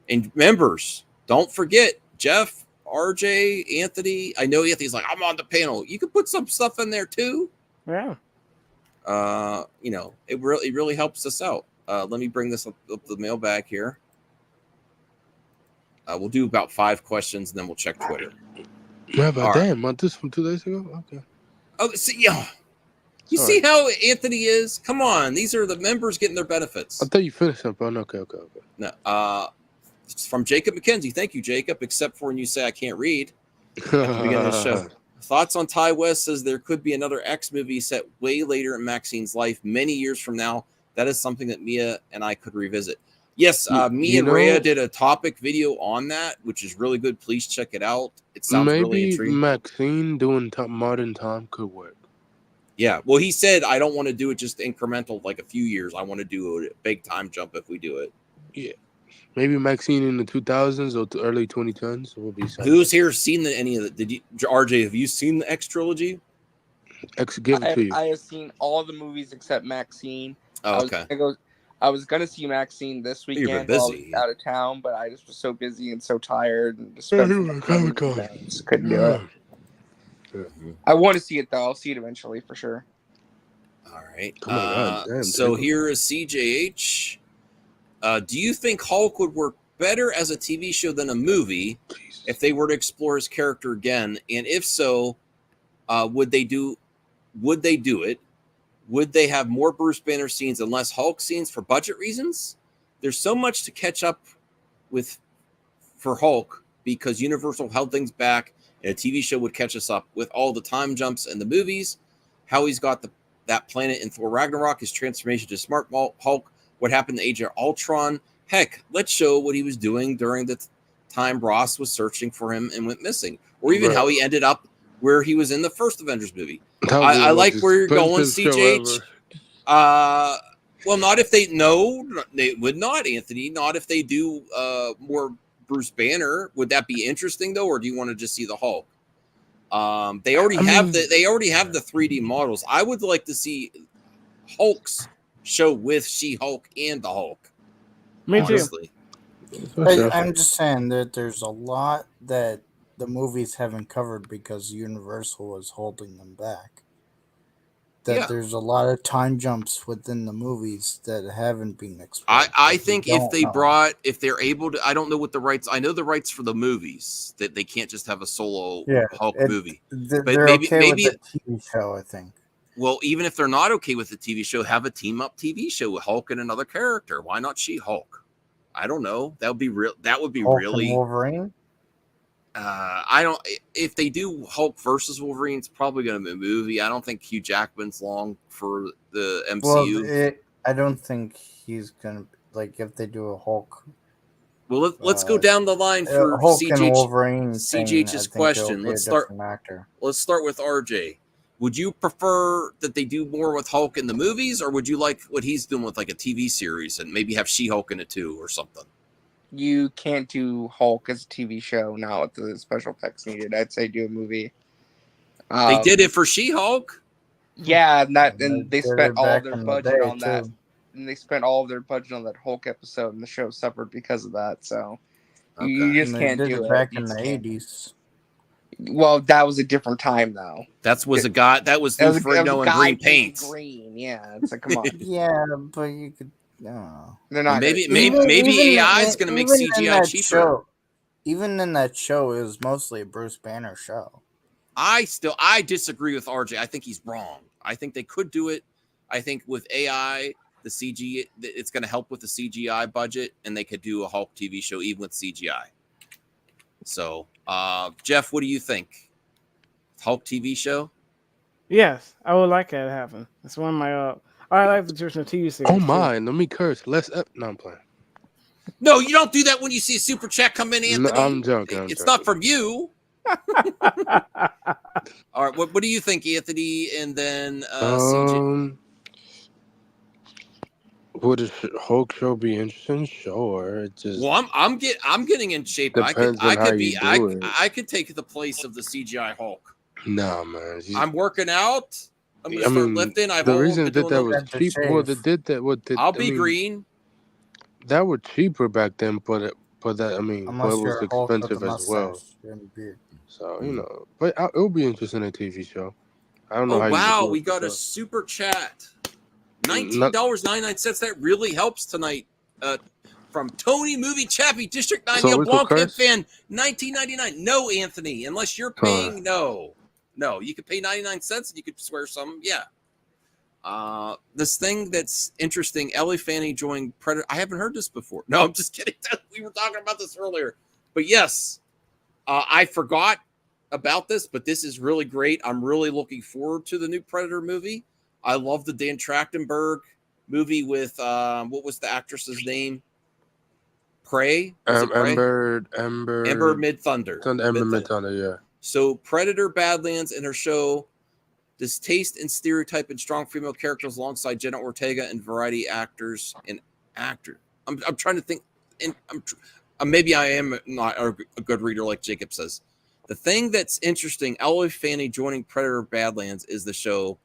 And members, don't forget, Jeff, RJ, Anthony. I know Anthony's like, I'm on the panel. You can put some stuff in there too. Yeah. It really helps us out. Let me bring this up the mailbag here. We'll do about 5 questions and then we'll check Twitter. Yeah, but damn, this from 2 days ago? Okay. Oh, see, yeah. You see how Anthony is? Come on. These are the members getting their benefits. I thought you finished up. Okay. No. It's from Jacob McKenzie. Thank you, Jacob, except for when you say I can't read at the beginning of the show. Thoughts on Ty West says there could be another X movie set way later in Maxine's life, many years from now. That is something that Mia and I could revisit. Yes, me and Rhea did a topic video on that, which is really good. Please check it out. It sounds really intriguing. Maybe Maxine doing Modern Time could work. Yeah, well, he said, I don't want to do it just incremental, like a few years. I want to do a big time jump if we do it. Yeah. Maybe Maxine in the 2000s or early 2010s will be something. Who's here seen any of it? RJ, have you seen the X trilogy? Give it to you. I have seen all the movies except Maxine. Oh, okay. I was going to see Maxine this weekend. You've been busy. While I was out of town, but I just was so busy and so tired. And just couldn't do it. Mm-hmm. I want to see it, though. I'll see it eventually, for sure. All right. So here is CJH. Do you think Hulk would work better as a TV show than a movie if they were to explore his character again? And if so, would they do it? Would they have more Bruce Banner scenes and less Hulk scenes for budget reasons? There's so much to catch up with for Hulk because Universal held things back, and a TV show would catch us up with all the time jumps in the movies, how he's got that planet in Thor Ragnarok, his transformation to Smart Hulk, what happened to Age of Ultron. Heck, let's show what he was doing during the time Ross was searching for him and went missing, or even how he ended up where he was in the first Avengers movie. I like where you're going, CJ. Well, not if they would not, Anthony. Not if they do more Bruce Banner. Would that be interesting though, or do you want to just see the Hulk? They already have the 3D models. I would like to see Hulk's show with She-Hulk and the Hulk. Me honestly. too. I'm just saying that there's a lot that the movies haven't covered because Universal was holding them back. There's a lot of time jumps within the movies that haven't been explored. I think if they're able to, I don't know what the rights. I know the rights for the movies that they can't just have a solo Hulk movie. They're okay with the TV show, I think. Well, even if they're not okay with the TV show, have a team up TV show with Hulk and another character. Why not She-Hulk? I don't know. That would be real. That would be Hulk really. and Wolverine. I don't. If they do Hulk versus Wolverine, it's probably going to be a movie. I don't think Hugh Jackman's long for the MCU. Well, I don't think he's gonna like if they do a Hulk. Well, let's go down the line for Hulk and Wolverine CGH's question. Let's start. Actor. Let's start with RJ. Would you prefer that they do more with Hulk in the movies, or would you like what he's doing with like a TV series and maybe have She-Hulk in it too, or something? You can't do Hulk as a TV show now with the special effects needed. I'd say do a movie. They did it for She-Hulk. Yeah, and they spent all of their budget on that. Too. And they spent all of their budget on that Hulk episode, and the show suffered because of that. So Okay. you just can't do it back in the 80s. Well, that was a different time, though. That was a guy. That was Lou Ferrigno in green paint. Green, yeah. It's like, come on. Yeah, but you could. They're not. Maybe AI is going to make CGI cheaper. Even in that show, it was mostly a Bruce Banner show. I disagree with RJ. I think he's wrong. I think they could do it. I think with AI, the CG, it's going to help with the CGI budget, and they could do a Hulk TV show even with CGI. So, Jeff, what do you think? Hulk TV show? Yes, I would like that to happen. It's one of my. I like the traditional TV series. Oh my! Let me curse. No, I'm playing. No, you don't do that when you see a super chat come in, Anthony. No, I'm joking. It's not from you. All right, what do you think, Anthony? And then CJ. Would a Hulk show be interesting? Sure. It just I'm getting in shape. I could take the place of the CGI Hulk. No, man. I'm working out. I'm gonna start lifting. The reason that was cheap. Well, they did that. I'll be green. That was cheaper back then, but it was expensive as well. So but it'll be interesting in a TV show. I don't know. Oh wow, we got a super chat. $19.99. That really helps tonight. From Tony Movie Chappie, District 9, Neil Blomkamp fan, $19.99. No, Anthony, unless you're paying, no. You could pay 99 cents and you could swear some. Yeah. This thing that's interesting, Ellie Fanning joined Predator. I haven't heard this before. No, I'm just kidding. We were talking about this earlier. But yes, I forgot about this, but this is really great. I'm really looking forward to the new Predator movie. I love the Dan Trachtenberg movie with what was the actress's name? Prey? Ember Mid-Thunder. Ember Mid-Thunder, yeah. So Predator Badlands and her show distaste and stereotype and strong female characters alongside Jenna Ortega and variety actors and actor. I'm trying to think, and maybe I am not a good reader like Jacob says. The thing that's interesting, Ellie Fanning joining Predator Badlands is the show.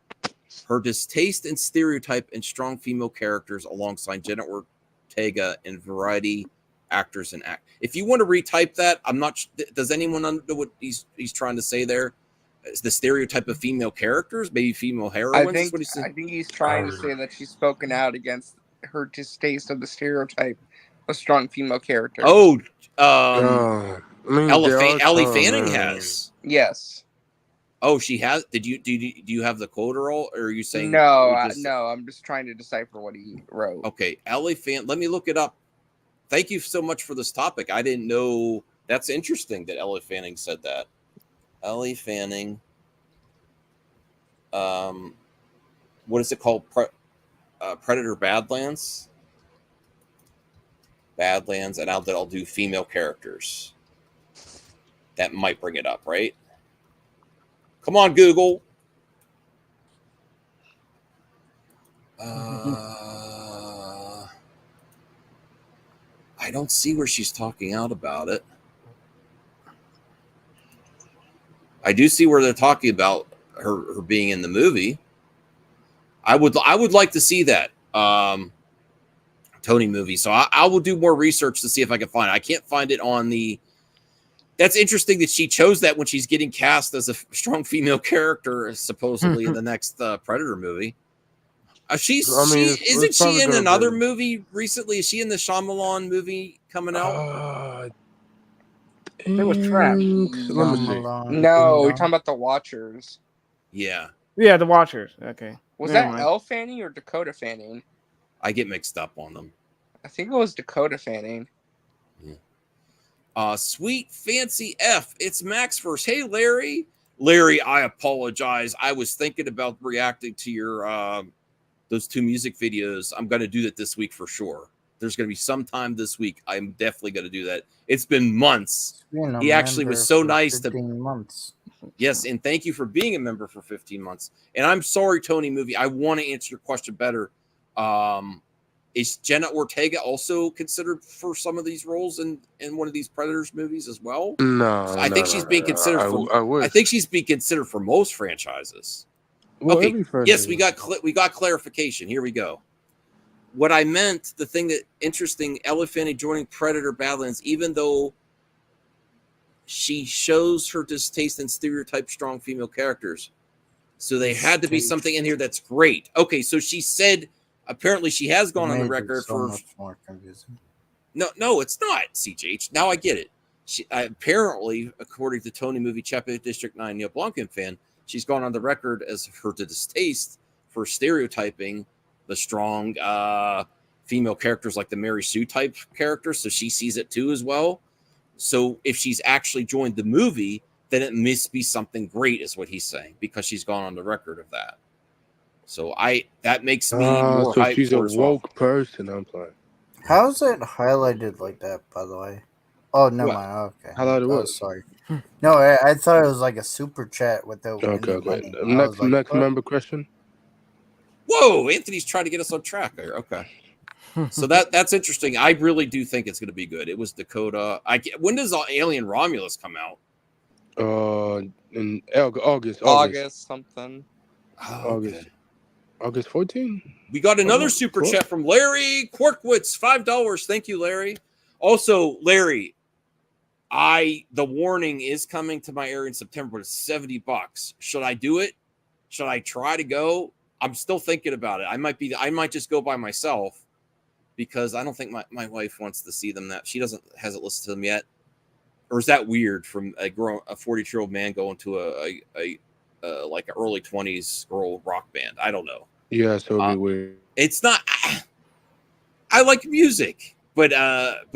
Her distaste and stereotype and strong female characters alongside Jenna Ortega and variety actors and act. If you want to retype that, I'm not. Does anyone know what he's trying to say there? Is the stereotype of female characters, maybe female heroines? I think he's trying to say that she's spoken out against her distaste of the stereotype of strong female characters. Oh, Ellie Fanning has. Yes. Oh, she has. Do you have the quote or are you saying no? I'm just trying to decipher what he wrote. Okay, Ellie Fanning. Let me look it up. Thank you so much for this topic. I didn't know. That's interesting that Ellie Fanning said that. Ellie Fanning. What is it called? Predator Badlands. Badlands, and I'll do female characters. That might bring it up, right? Come on, Google. I don't see where she's talking out about it. I do see where they're talking about her being in the movie. I would like to see that Tony movie. So I will do more research to see if I can find it. I can't find it on the. That's interesting that she chose that when she's getting cast as a strong female character, supposedly in the next Predator movie. Isn't she in another movie recently? Is she in the Shyamalan movie coming out? It was Trapped. No, we're talking about The Watchers. Yeah. Yeah, the Watchers. Okay. Was Never that mind. Elle Fanning or Dakota Fanning? I get mixed up on them. I think it was Dakota Fanning. Sweet Fancy F. It's Max first. Hey, Larry. Larry, I apologize. I was thinking about reacting to your those 2 music videos. I'm going to do that this week for sure. There's going to be some time this week. I'm definitely going to do that. It's been months. He actually was so nice to 15 months. Yes, and thank you for being a member for 15 months. And I'm sorry, Tony Movie. I want to answer your question better. Is Jenna Ortega also considered for some of these roles in one of these Predators movies as well? No, I think she's being considered for. I think she's being considered for most franchises. Well, okay. every franchise. Yes, we got clarification. Here we go. What I meant, the thing that interesting, Elle Fanning joining Predator Badlands, even though she shows her distaste and stereotype strong female characters. So they had to be something in here that's great. Okay, so she said apparently she has gone on the record for much more confusing. No, it's not, CJH. Now I get it. She apparently, according to Tony Movie Chapter District 9 Neil Blomkamp fan, she's gone on the record as her distaste for stereotyping the strong female characters like the Mary Sue type characters. So she sees it too as well. So if she's actually joined the movie, then it must be something great, is what he's saying, because she's gone on the record of that. So that makes me more so hyped. She's a woke person. I'm playing. How is it highlighted like that? By the way. Oh, never mind. Okay. Highlighted what? Sorry. No, I thought it was like a super chat without any money. Next member question. Whoa, Anthony's trying to get us on track there. Okay. So that's interesting. I really do think it's going to be good. It was Dakota. When does Alien Romulus come out? In August something. August 14. We got another super chat from Larry Quarkwitz, $5. Thank you, Larry. Also, Larry, the warning is coming to my area in September, but it's $70. Should I do it? Should I try to go? I'm still thinking about it. I might just go by myself, because I don't think my wife wants to see them. She hasn't listened to them yet. Or is that weird from a 40-year-old man going to a like an early 20s girl rock band? I don't know. Yeah, so it'll be weird. It's not. I like music, but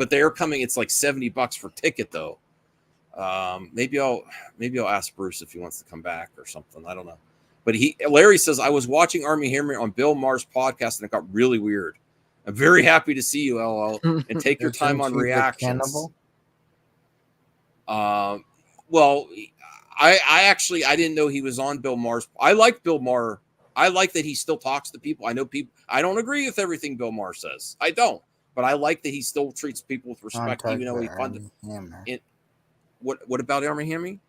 they're coming. It's like $70 for ticket though. Maybe I'll ask Bruce if he wants to come back or something. I don't know. But Larry says, I was watching Army Hammer on Bill Maher's podcast and it got really weird. I'm very happy to see you, LL, and take your time on reactions. Well, I didn't know he was on Bill Maher's. I like Bill Maher. I like that he still talks to people. I know people. I don't agree with everything Bill Maher says. I don't, but I like that he still treats people with respect, even though he funded. What about Army Hammy?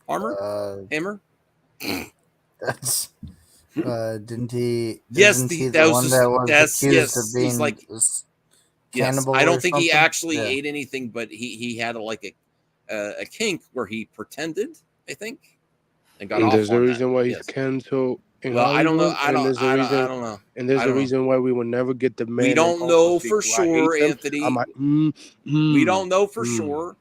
Hammer? That's. Didn't he? Yes, that was accused of being cannibal. I don't think he actually ate anything, but he had a kink where he pretended, I think, and got off. There's a on reason that. why he's canceled. Well, I don't know. I don't know. And there's a reason why we will never get the man. We don't know for sure, Anthony. I'm like, we don't know for sure.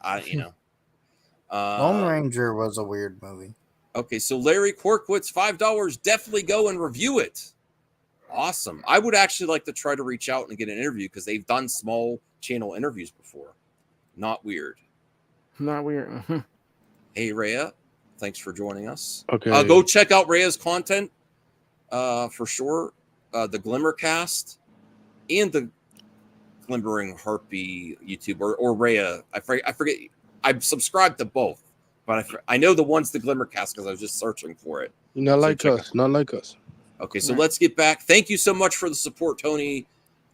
Lone Ranger was a weird movie. Okay, so Larry Quarkwitz, $5. Definitely go and review it. Awesome. I would actually like to try to reach out and get an interview because they've done small channel interviews before. Not weird. Not weird. Hey, Rhea. Thanks for joining us. Okay. Go check out Rhea's content for sure. The Glimmercast and the Glimmering Harpy YouTube or Rhea. I forget. I've subscribed to both. But I know the one's the Glimmercast because I was just searching for it. Not like us. Okay, so let's get back. Thank you so much for the support, Tony,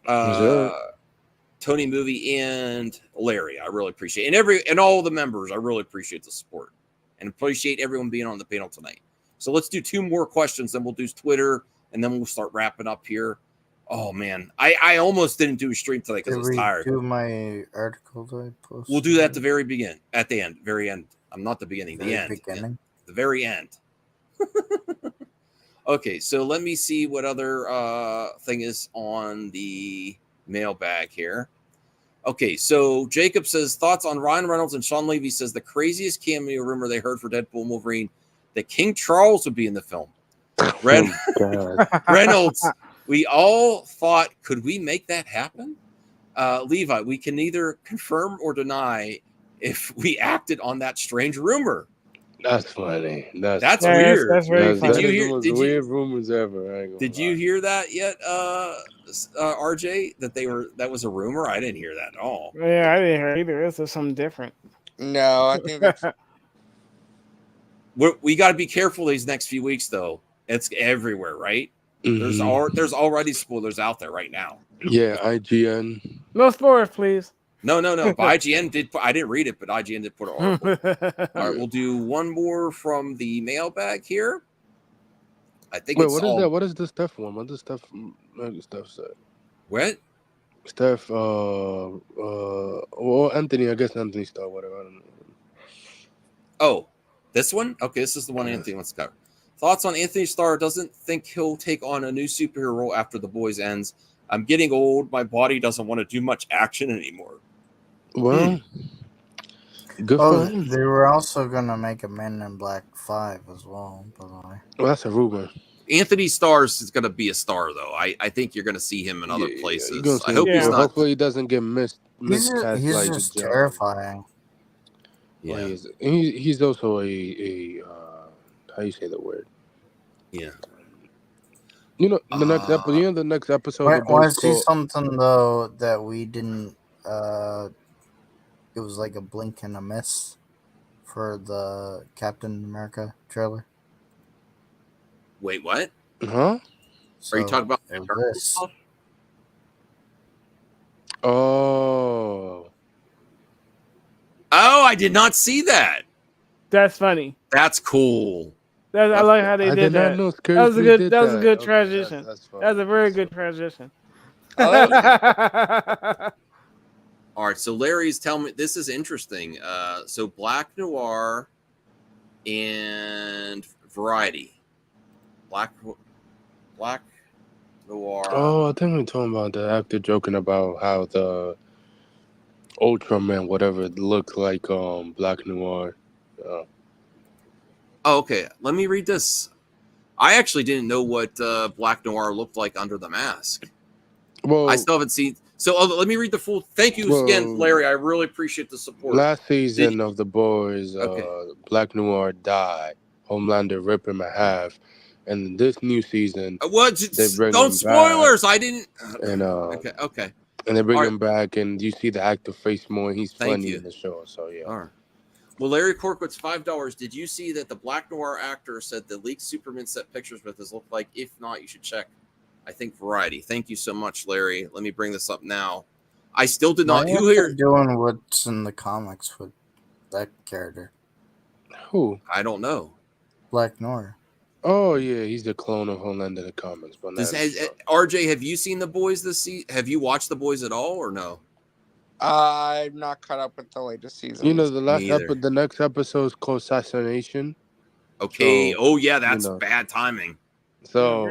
Tony Movie, and Larry. I really appreciate it. And all the members. I really appreciate the support and appreciate everyone being on the panel tonight. So let's do 2 more questions, then we'll do Twitter, and then we'll start wrapping up here. Oh man, I almost didn't do a stream today because I was tired. Do my article that I posted? We'll do that at the very end. I'm not the beginning. The end. The very end. Okay, so let me see what other thing is on the mailbag here. Okay, so Jacob says, thoughts on Ryan Reynolds, and Sean Levy says the craziest cameo rumor they heard for Deadpool and Wolverine that King Charles would be in the film. Reynolds, we all thought, could we make that happen? Levi, we can neither confirm or deny if we acted on that strange rumor. That's funny. That's funny. weird. That's very funny. Did you hear? The most weird rumors ever. Did you hear that yet, RJ? That was a rumor. I didn't hear that at all. Yeah, I didn't hear either. This is something different. No, I think that's We got to be careful these next few weeks, though. It's everywhere, right? Mm-hmm. There's already spoilers out there right now. Yeah, IGN. No spoilers, please. No. But IGN did. I didn't read it, but IGN did put an article. All right, we'll do one more from the mailbag here. I think. Wait, what is that? What is the Steph one? What does Steph say? What? Steph. Well, Anthony. I guess Anthony Starr. Whatever. I don't know. Oh, this one. Okay, this is the one Anthony wants to cover. Thoughts on Anthony Starr? Doesn't think he'll take on a new superhero role after The Boys ends. I'm getting old. My body doesn't want to do much action anymore. Well, good for him. They were also gonna make a Men in Black 5 as well. Well, that's a rumor. Anthony Starr is going to be a star, though. I think you're going to see him in other places. I hope he's not. Hopefully, he doesn't get missed. He's just terrifying. Yeah, well, he's also a how you say the word? Yeah. You know the next episode. Want to see something though that we didn't? It was like a blink and a miss for the Captain America trailer. Wait, what? Huh? Are you talking about this? Oh, I did not see that. That's funny. That's cool. I like how they did that. That was a good. That was a good transition. That was a very good transition. All right, so Larry's telling me this is interesting. So Black Noir and Variety. Black Noir. Oh, I think we're talking about the actor joking about how the Ultraman, whatever, looked like Black Noir. Oh, okay. Let me read this. I actually didn't know what Black Noir looked like under the mask. Well, I still haven't seen. So let me read the full. Thank you again, Larry. I really appreciate the support. Last season of The Boys, Black Noir died. Homelander ripped him in half. And this new season, don't spoilers. I didn't. And okay. And they bring him back, and you see the actor face more, and he's funny in the show. So yeah. All right. Well, Larry Corcott's $5. Did you see that the Black Noir actor said the leaked Superman set pictures with us look like? If not, you should check. I think Variety. Thank you so much, Larry. Let me bring this up now. I still did not. Who here doing what's in the comics with that character? Who? I don't know. Black Noir. Oh yeah, he's the clone of Homelander in the comics. But RJ, have you seen The Boys this season? Have you watched The Boys at all, or no? I'm not caught up with the latest season. You know, the next episode is called Assassination. Okay. So, that's bad timing. So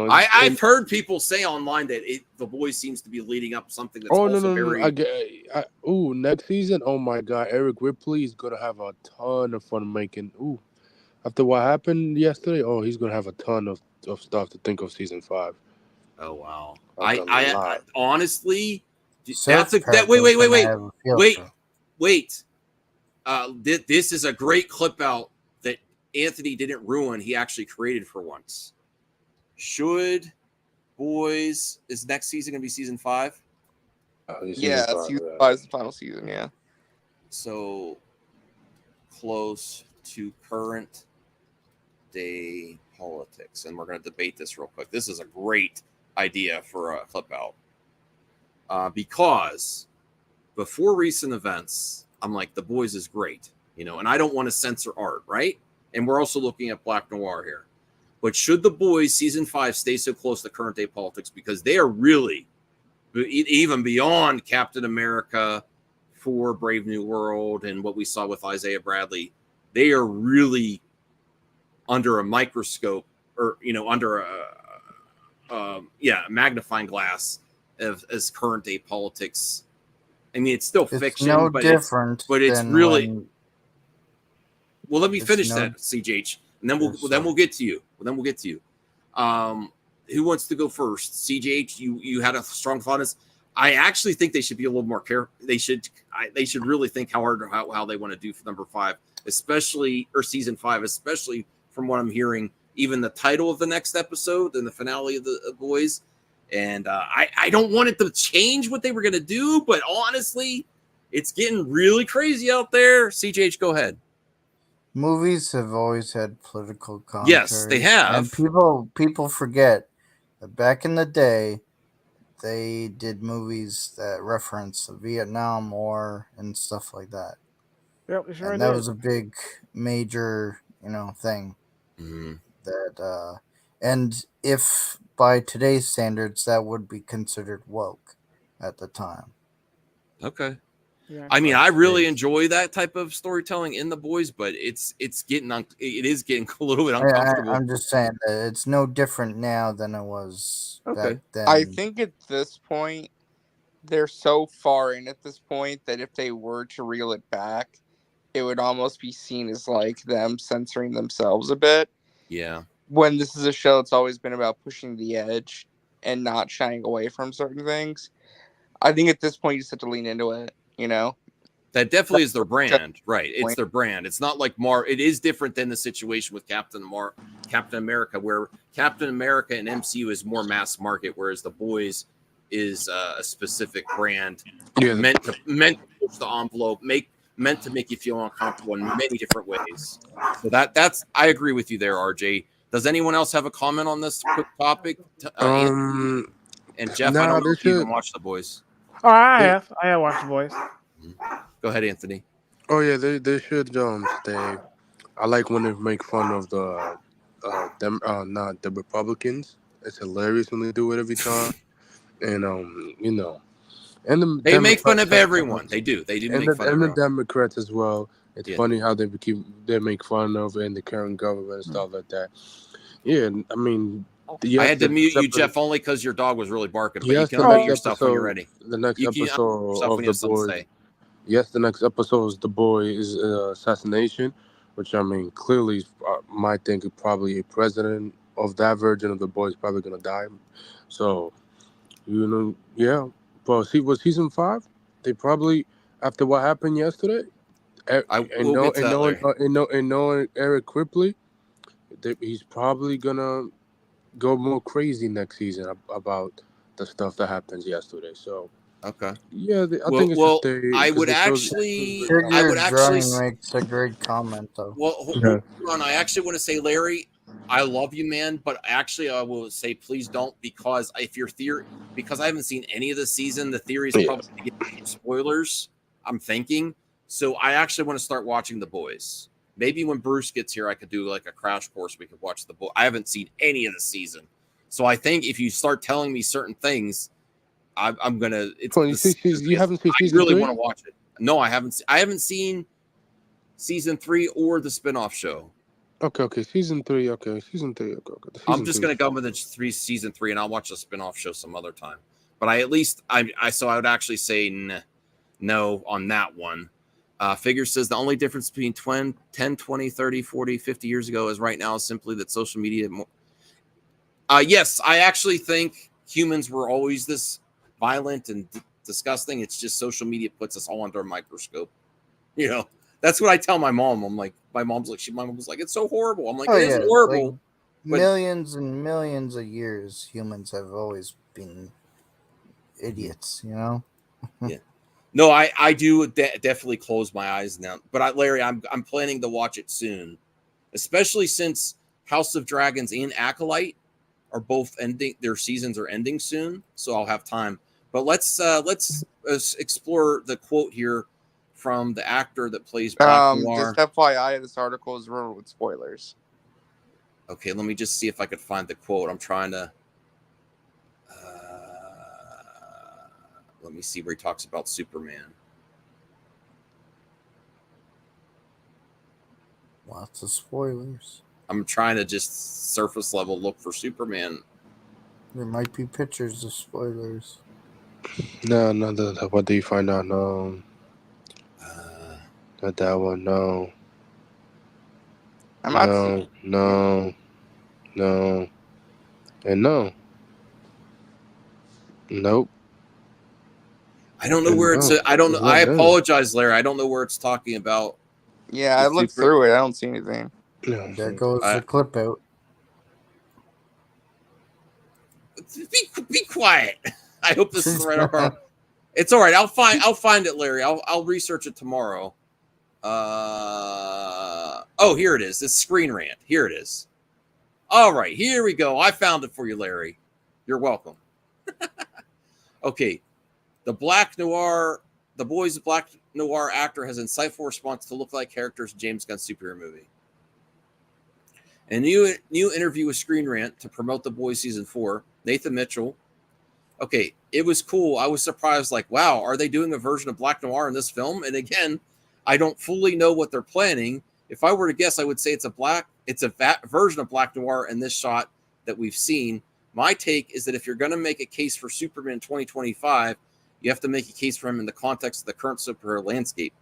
I've heard people say online that The Boys seems to be leading up something that's very. Next season. Oh my God, Eric Ripley is gonna have a ton of fun making. After what happened yesterday, he's gonna have a ton of stuff to think of season 5. Oh wow! I honestly, Wait. This is a great clip out that Anthony didn't ruin. He actually created for once. Should Boys is next season gonna be season 5? Season 5 is the final season. Yeah. So close to current day politics, and we're going to debate this real quick. This is a great idea for a clip out because before recent events, I'm like, The Boys is great, and I don't want to censor art, right? And we're also looking at Black Noir here. But should The Boys season 5 stay so close to current day politics, because they are really even beyond Captain America for Brave New World and what we saw with Isaiah Bradley, they are really under a microscope, or under a magnifying glass as current day politics. I mean, it's still fiction, no but different. It's really Well, let me It's finish no- that, CJH, and then Yes, we'll get to you. Who wants to go first? CJH, you had a strong thought on this. I actually think they should be a little more careful. They should really think how they want to do for number 5, especially or season 5, especially from what I'm hearing. Even the title of the next episode and the finale of the Boys, and I don't want it to change what they were going to do, but honestly, it's getting really crazy out there. CJH, go ahead. Movies have always had political commentary. Yes, they have. And people forget that back in the day, they did movies that reference the Vietnam War and stuff like that. Yep, sure and that was a big, major, thing. Mm-hmm. That and if by today's standards, that would be considered woke at the time. Okay. Yeah. I mean, I really enjoy that type of storytelling in The Boys, but it is getting a little bit uncomfortable. I'm just saying that it's no different now than it was back then. I think at this point, they're so far in at this point that if they were to reel it back, it would almost be seen as like them censoring themselves a bit. Yeah. When this is a show that's always been about pushing the edge and not shying away from certain things, I think at this point you just have to lean into it, That definitely is their brand, right? It's their brand. It's not like it is different than the situation with Captain America, where Captain America and MCU is more mass market, whereas The Boys is a specific brand meant to push the envelope, meant to make you feel uncomfortable in many different ways. So that's I agree with you there, RJ. Does anyone else have a comment on this quick topic? And Jeff, I don't know if you even watch The Boys. Oh, I have watched The Boys. Go ahead, Anthony. Oh yeah, they should stay. I like when they make fun of the not the Republicans. It's hilarious when they do it every time, and and they make fun of everyone. They do make fun of everyone. And the Democrats as well. It's funny how they make fun of in the current government and stuff like that. Yeah, I mean, I had to mute you, Jeff, only because your dog was really barking. But you can unmute yourself when you're ready. The next episode of The Boys. Yes, the next episode is The Boys assassination, which I mean clearly might think probably a president of that version of The Boys probably gonna die. So, yeah. But see, was season 5? They probably after what happened yesterday. Knowing Eric Ripley, he's probably gonna go more crazy next season about the stuff that happens yesterday. So okay, yeah, I think it should stay. I would actually makes a great comment though. Well, hold on. I actually want to say, Larry, I love you, man, but actually, I will say, please don't, because because I haven't seen any of the season, the theory is probably to get spoilers. I'm thinking. So I actually want to start watching The Boys. Maybe when Bruce gets here, I could do like a crash course. We could watch The Boys. I haven't seen any of the season. So I think if you start telling me certain things, I'm going to... You haven't seen season 3? I really want to watch it. No, I haven't. I haven't seen season 3 or the spinoff show. Okay. Season 3. Okay. I'm just going to go with season 3, and I'll watch the spinoff show some other time. But I would actually say no on that one. Figure says the only difference between 10, 20, 30, 40, 50 years ago is right now is simply that social media. Yes, I actually think humans were always this violent and disgusting. It's just social media puts us all under a microscope. That's what I tell my mom. I'm like, my mom's like, it's so horrible. I'm like, it is horrible. Like millions and millions of years, humans have always been idiots, Yeah. No, I do definitely close my eyes now. But Larry, I'm planning to watch it soon, especially since House of Dragons and Acolyte are both ending. Their seasons are ending soon, so I'll have time. But let's explore the quote here from the actor that plays Black Noir. Just FYI, this article is rumored with spoilers. Okay, let me just see if I could find the quote. I'm trying to. Let me see where he talks about Superman. Lots of spoilers. I'm trying to just surface level look for Superman. There might be pictures of spoilers. No, what do you find out? No. Not that one, no. I'm not seeing. No, and no. Nope. I don't know where it's. I don't know. I apologize, Larry. I don't know where it's talking about. Yeah, I looked through it. I don't see anything. There goes the clip out. Be quiet. I hope this is the right. It's all right. I'll find it, Larry. I'll research it tomorrow. Oh, here it is. It's Screen Rant. Here it is. All right, here we go. I found it for you, Larry. You're welcome. Okay. The Boys Black Noir actor has insightful response to look-like characters in James Gunn's superhero movie. In a new interview with Screen Rant to promote The Boys Season 4, Nathan Mitchell. Okay, it was cool. I was surprised, like, wow, are they doing a version of Black Noir in this film? And again, I don't fully know what they're planning. If I were to guess, I would say it's a version of Black Noir in this shot that we've seen. My take is that if you're going to make a case for Superman in 2025, you have to make a case for him in the context of the current superhero landscape.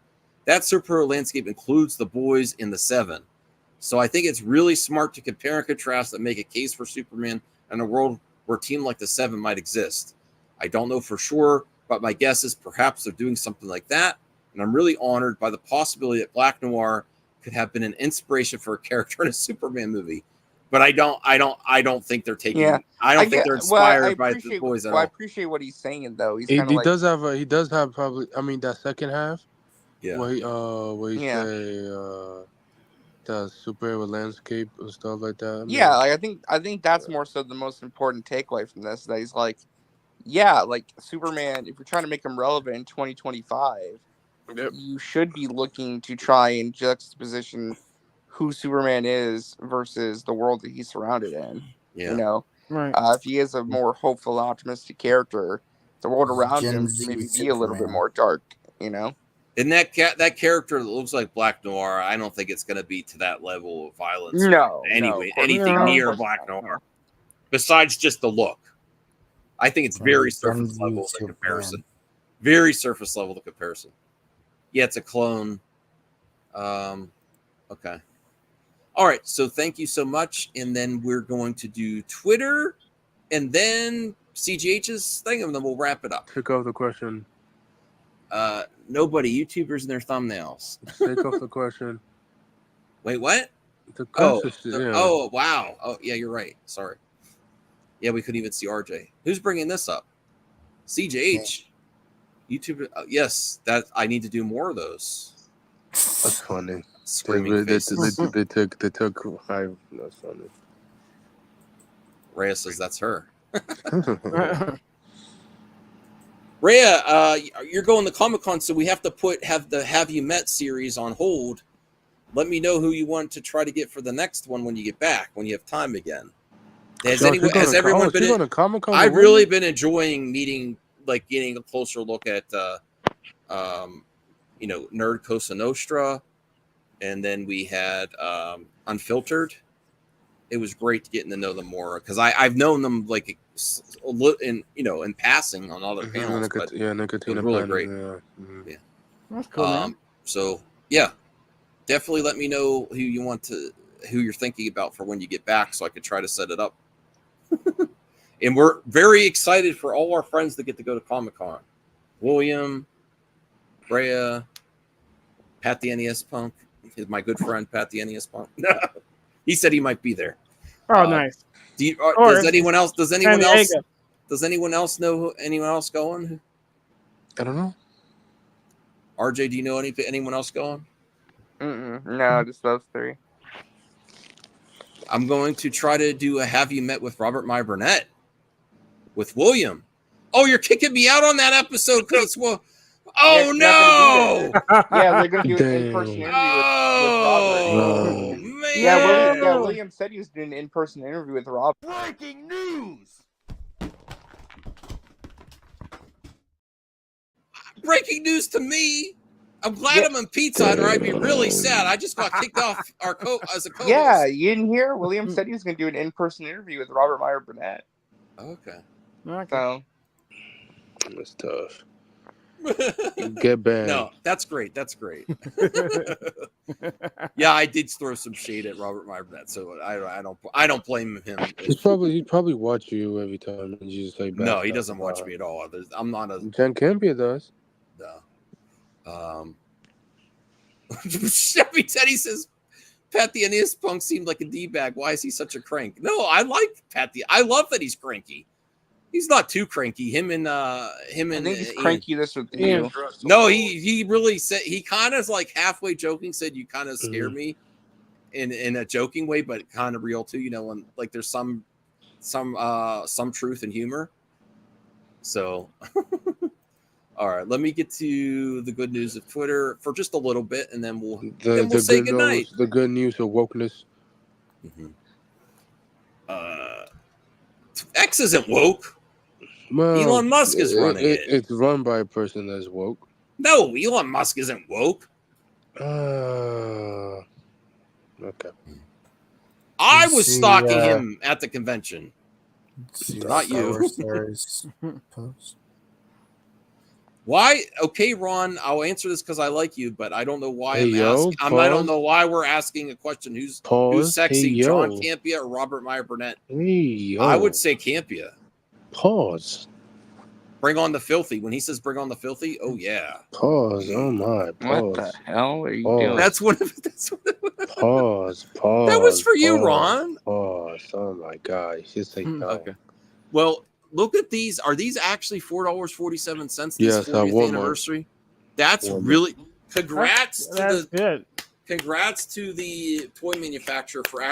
That superhero landscape includes the Boys and the Seven. So I think it's really smart to compare and contrast and make a case for Superman in a world where a team like the Seven might exist. I don't know for sure, but my guess is perhaps they're doing something like that. And I'm really honored by the possibility that Black Noir could have been an inspiration for a character in a Superman movie. But I don't think they're taking. Yeah. I don't think they're inspired by the Boys at all. I appreciate what he's saying though. He's He kind of like does have probably. I mean, that second half. Yeah. Where he say the superhero landscape and stuff like that. I mean, yeah, like I think that's more so the most important takeaway from this. That he's like, yeah, like Superman. If you're trying to make him relevant in 2025, you should be looking to try and juxtaposition who Superman is versus the world that he's surrounded in. Yeah. You know, Right. If he is a more hopeful, optimistic character, the world around him maybe be a little bit more dark. You know. And that character that looks like Black Noir, I don't think it's going to be to that level of violence. No, anyway, no, anything no, near Black Noir, besides just the look. I think it's very surface level in comparison. Very surface level in comparison. Yeah, it's a clone. Okay. All right. So thank you so much, and then we're going to do Twitter, and then CGH's thing, and then we'll wrap it up. Take off the question. Nobody, YouTubers and their thumbnails. Take off the question. Wait, what? Oh, wow. Oh, yeah, you're right. Sorry. Yeah, we couldn't even see RJ. Who's bringing this up? CJH. YouTube. Yes, that I need to do more of those. That's funny. Screaming faces. They took 5. That's funny. Rhea says that's her. Rhea, you're going to Comic-Con, so we have to have the Have You Met series on hold. Let me know who you want to try to get for the next one when you get back, when you have time again. Has everyone been going to Comic-Con? I've really been enjoying meeting, like getting a closer look at Nerd Cosa Nostra, and then we had Unfiltered. It was great getting to know them more because I've known them like in passing on other panels. But Nicotina really great. Yeah. That's cool, man. So yeah, definitely let me know who you're thinking about for when you get back, so I could try to set it up. And we're very excited for all our friends that get to go to Comic-Con. William, Brea, Pat the NES Punk, my good friend Pat the NES Punk. He said he might be there. Oh, nice. Does anyone else know anyone else going? I don't know. RJ, do you know anyone else going? No, just those 3. I'm going to try to do a Have You Met with Robert My Burnett with William. Oh, you're kicking me out on that episode because oh no! Yeah, they're going to do an in-person interview with Robert. Man. Yeah, William said he was doing an in-person interview with Robert. Breaking news! Breaking news to me. I'm glad I'm in Pizza Hut, or I'd be really sad. I just got kicked off as a co-host. Yeah, you didn't hear? William said he was going to do an in-person interview with Robert Meyer Burnett. Okay. So that's tough. Get banned. No, that's great. That's great. Yeah, I did throw some shade at Robert Meyer Burnett, so I don't blame him. He probably watch you every time and you just say bad No, he stuff doesn't watch about me at all. I'm not a Jen Campia does. no. Chevy Teddy says Pat the NES Punk seemed like a D-bag. Why is he such a crank? No, I like Pat the. I love that he's cranky. He's not too cranky. Him and I think he's cranky this with Ian. you. No, he really said, he kind of like halfway joking said you kind of scared me in a joking way, but kind of real too. You know, when like there's some truth and humor. So, all right, let me get to the good news of Twitter for just a little bit, and then we'll say goodnight. The good news of wokeness. X isn't woke. Well, Elon Musk is running it. It's run by a person that's woke. No, Elon Musk isn't woke. Okay. I was stalking him at the convention. Not you. Why? Okay, Ron, I'll answer this because I like you, but I don't know why I don't know why we're asking a question. Who's sexy, John Campia or Robert Meyer Burnett? I would say Campia. Pause. Bring on the filthy. When he says bring on the filthy, oh yeah. Pause. Oh my. Pause. What the hell are you doing? That's what. Pause. That was for you, Ron. Pause. Oh my God. You should say no. Okay. Well, look at these. Are these actually $4.47? Yes, 40th anniversary. That's really congrats. That's good. Congrats to the toy manufacturer for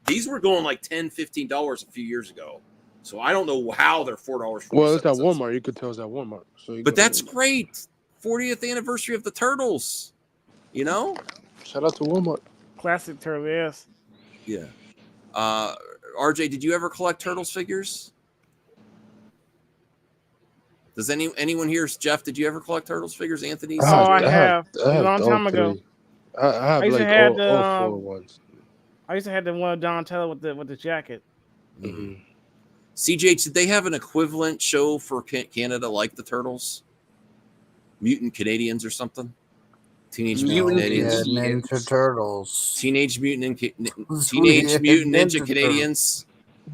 these were going like $10-15 a few years ago. So I don't know how they're $4.47. Well, it's at Walmart. You could tell it's at Walmart. But that's great. 40th anniversary of the Turtles. You know? Shout out to Walmart. Classic turtle, yes. Yeah. RJ, did you ever collect Turtles figures? Does anyone here, Jeff, did you ever collect Turtles figures? Anthony? I have. A long time ago. I have like all 4 ones. I used to have the one with Donatello with the jacket. Mm-hmm. CJ, did they have an equivalent show for Canada like the Turtles? Mutant Canadians or something? Teenage Mutant Ninja Turtles. Teenage Mutant Ninja Canadians.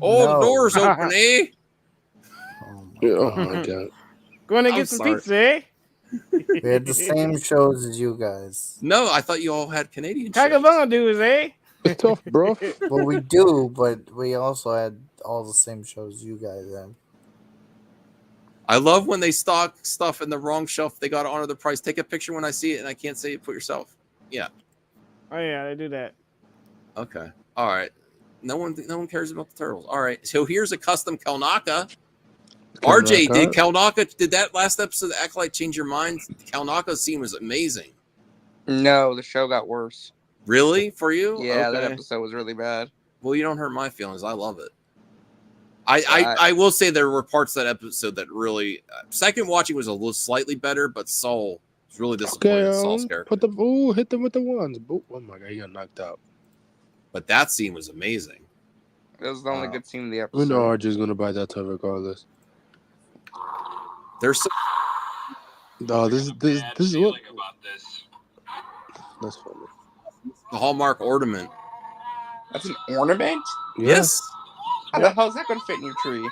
Oh, the door's open, eh? Oh my God. Going to get some pizza, eh? We had the same shows as you guys. No, I thought you all had Canadian shows. Cagabunga dudes, eh? It's tough, bro. Well, we do, but we also had all the same shows you guys had. I love when they stock stuff in the wrong shelf. They got to honor the price. Take a picture when I see it, and I can't say it. Put yourself. Yeah. Oh yeah, they do that. Okay. All right. No one cares about the Turtles. All right. So here's a custom Kalnaka. RJ, did that last episode of Acolyte change your mind? Kalnaka's scene was amazing. No, the show got worse. Really? For you? Yeah, okay. That episode was really bad. Well, you don't hurt my feelings. I love it. I will say there were parts of that episode that really second watching was a little slightly better, but Saul was really disappointed in Saul's character. Hit them with the ones. Oh my God, he got knocked out. But that scene was amazing. That was the only good scene of the episode. We know RJ's gonna buy that toy regardless. There's some. No, this is what. That's funny. The Hallmark ornament. That's an ornament? Yes. How the hell is that going to fit in your tree?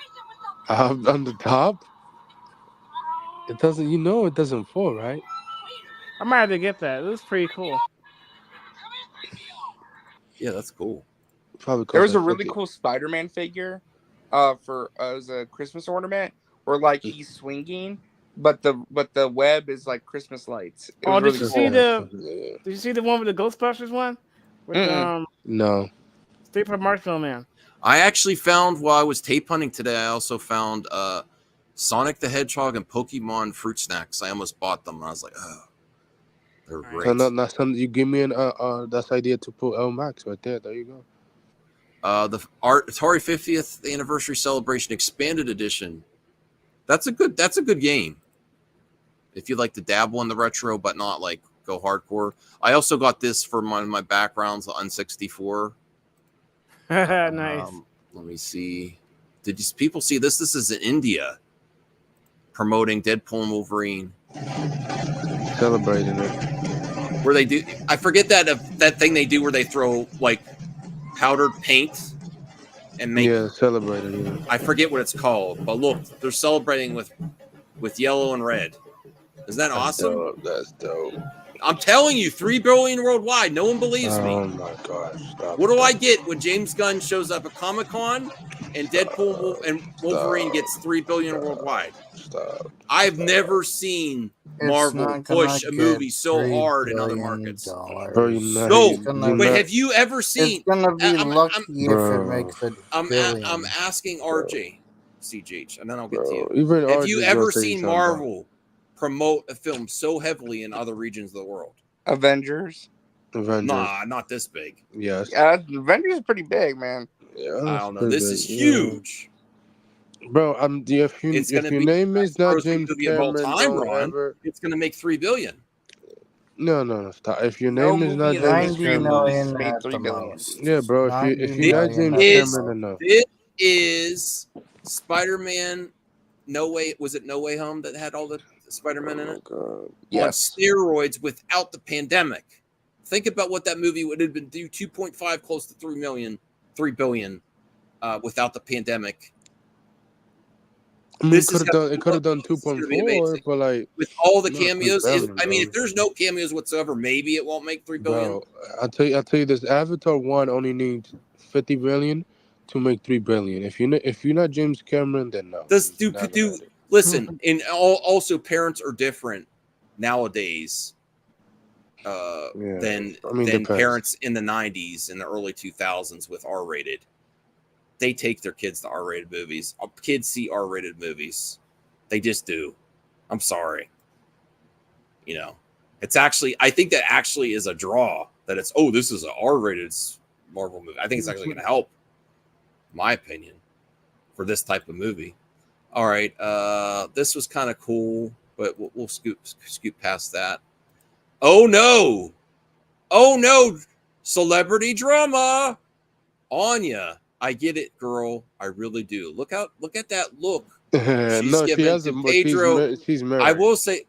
On the top? It doesn't, it doesn't fall, right? I might have to get that. It was pretty cool. Yeah, that's cool. Probably there was a really cool Spider-Man figure for as a Christmas ornament where like he's swinging, but the web is like Christmas lights. Did you see the one with the Ghostbusters one? With, no. Stay for Marshmallow Man. I actually found while I was tape hunting today, I also found Sonic the Hedgehog and Pokemon fruit snacks. I almost bought them and I was like, oh, they're great. So you give me that's idea to put L Max right there. There you go. The Atari 50th Anniversary Celebration Expanded Edition. That's a good game. If you like to dabble in the retro, but not like go hardcore. I also got this for my backgrounds on 64. Nice. Let me see. Did people see this? This is in India promoting Deadpool and Wolverine. Celebrating it. Where they do, I forget that thing they do where they throw like powdered paint and make. Yeah, celebrating it. I forget what it's called, but look, they're celebrating with yellow and red. Isn't that awesome? Dope. That's dope. I'm telling you, 3 billion worldwide. No one believes me. Oh my gosh! Stop. What do I get when James Gunn shows up at Comic-Con and Deadpool and Wolverine gets 3 billion worldwide? Stop. I've never seen Marvel push a movie so hard in other markets. Bro, have you ever seen? It's gonna be lucky if it makes it. I'm asking RJ, CGH, and then I'll get to you. Even have RJ you ever gonna say seen something. Marvel promote a film so heavily in other regions of the world? Avengers. Nah, not this big. Yes. Yeah, Avengers is pretty big, man. Yeah, I don't know. This is huge. Bro, if your name is not James Cameron, it's gonna make 3 billion. No, stop. If your name is not James Cameron, made 3 billion. Yeah, bro. If you're not James Cameron enough, this is Spider-Man. No Way. Was it No Way Home that had all the Spider-Man in it? God. Yes. On steroids without the pandemic. Think about what that movie would have been. Do 2.5, close to 3 billion, without the pandemic. I mean, it could have done 2.4, but like with all the cameos. If there's no cameos whatsoever, maybe it won't make 3 billion. Bro, I'll tell you this: Avatar 1 only needs 50 billion to make 3 billion. If you're not James Cameron, then no. Listen, and also parents are different nowadays than parents in the 90s and the early 2000s with R-rated. They take their kids to R-rated movies. Kids see R-rated movies. They just do. I'm sorry. It's actually, I think that actually is a draw that it's, this is an R-rated Marvel movie. I think it's actually going to help, in my opinion, for this type of movie. All right. This was kind of cool, but we'll scoot past that. Oh no. Celebrity drama. Anya. I get it, girl. I really do. Look at that look. No, she hasn't. Pedro. She's married. I will say,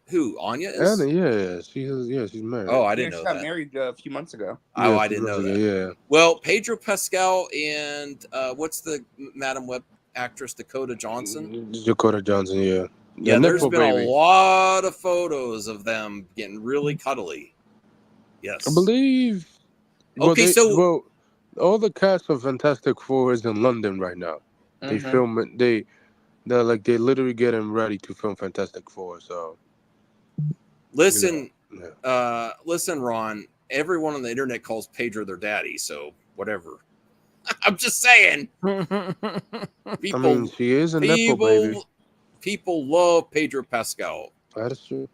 who Anya is? Anna, yeah, she's married. Oh, I didn't know she that. got married a few months ago. Oh, I didn't know that. Yeah. Well, Pedro Pascal and what's the Madam Web actress, Dakota Johnson? Dakota Johnson, yeah. Yeah, there's been a lot of photos of them getting really cuddly. Yes, I believe. Okay, all the cast of Fantastic Four is in London right now. They film it. They're literally getting ready to film Fantastic Four. So listen, listen, Ron. Everyone on the internet calls Pedro their daddy. So whatever. I'm just saying. She is a nepo baby. People love Pedro Pascal. That is true.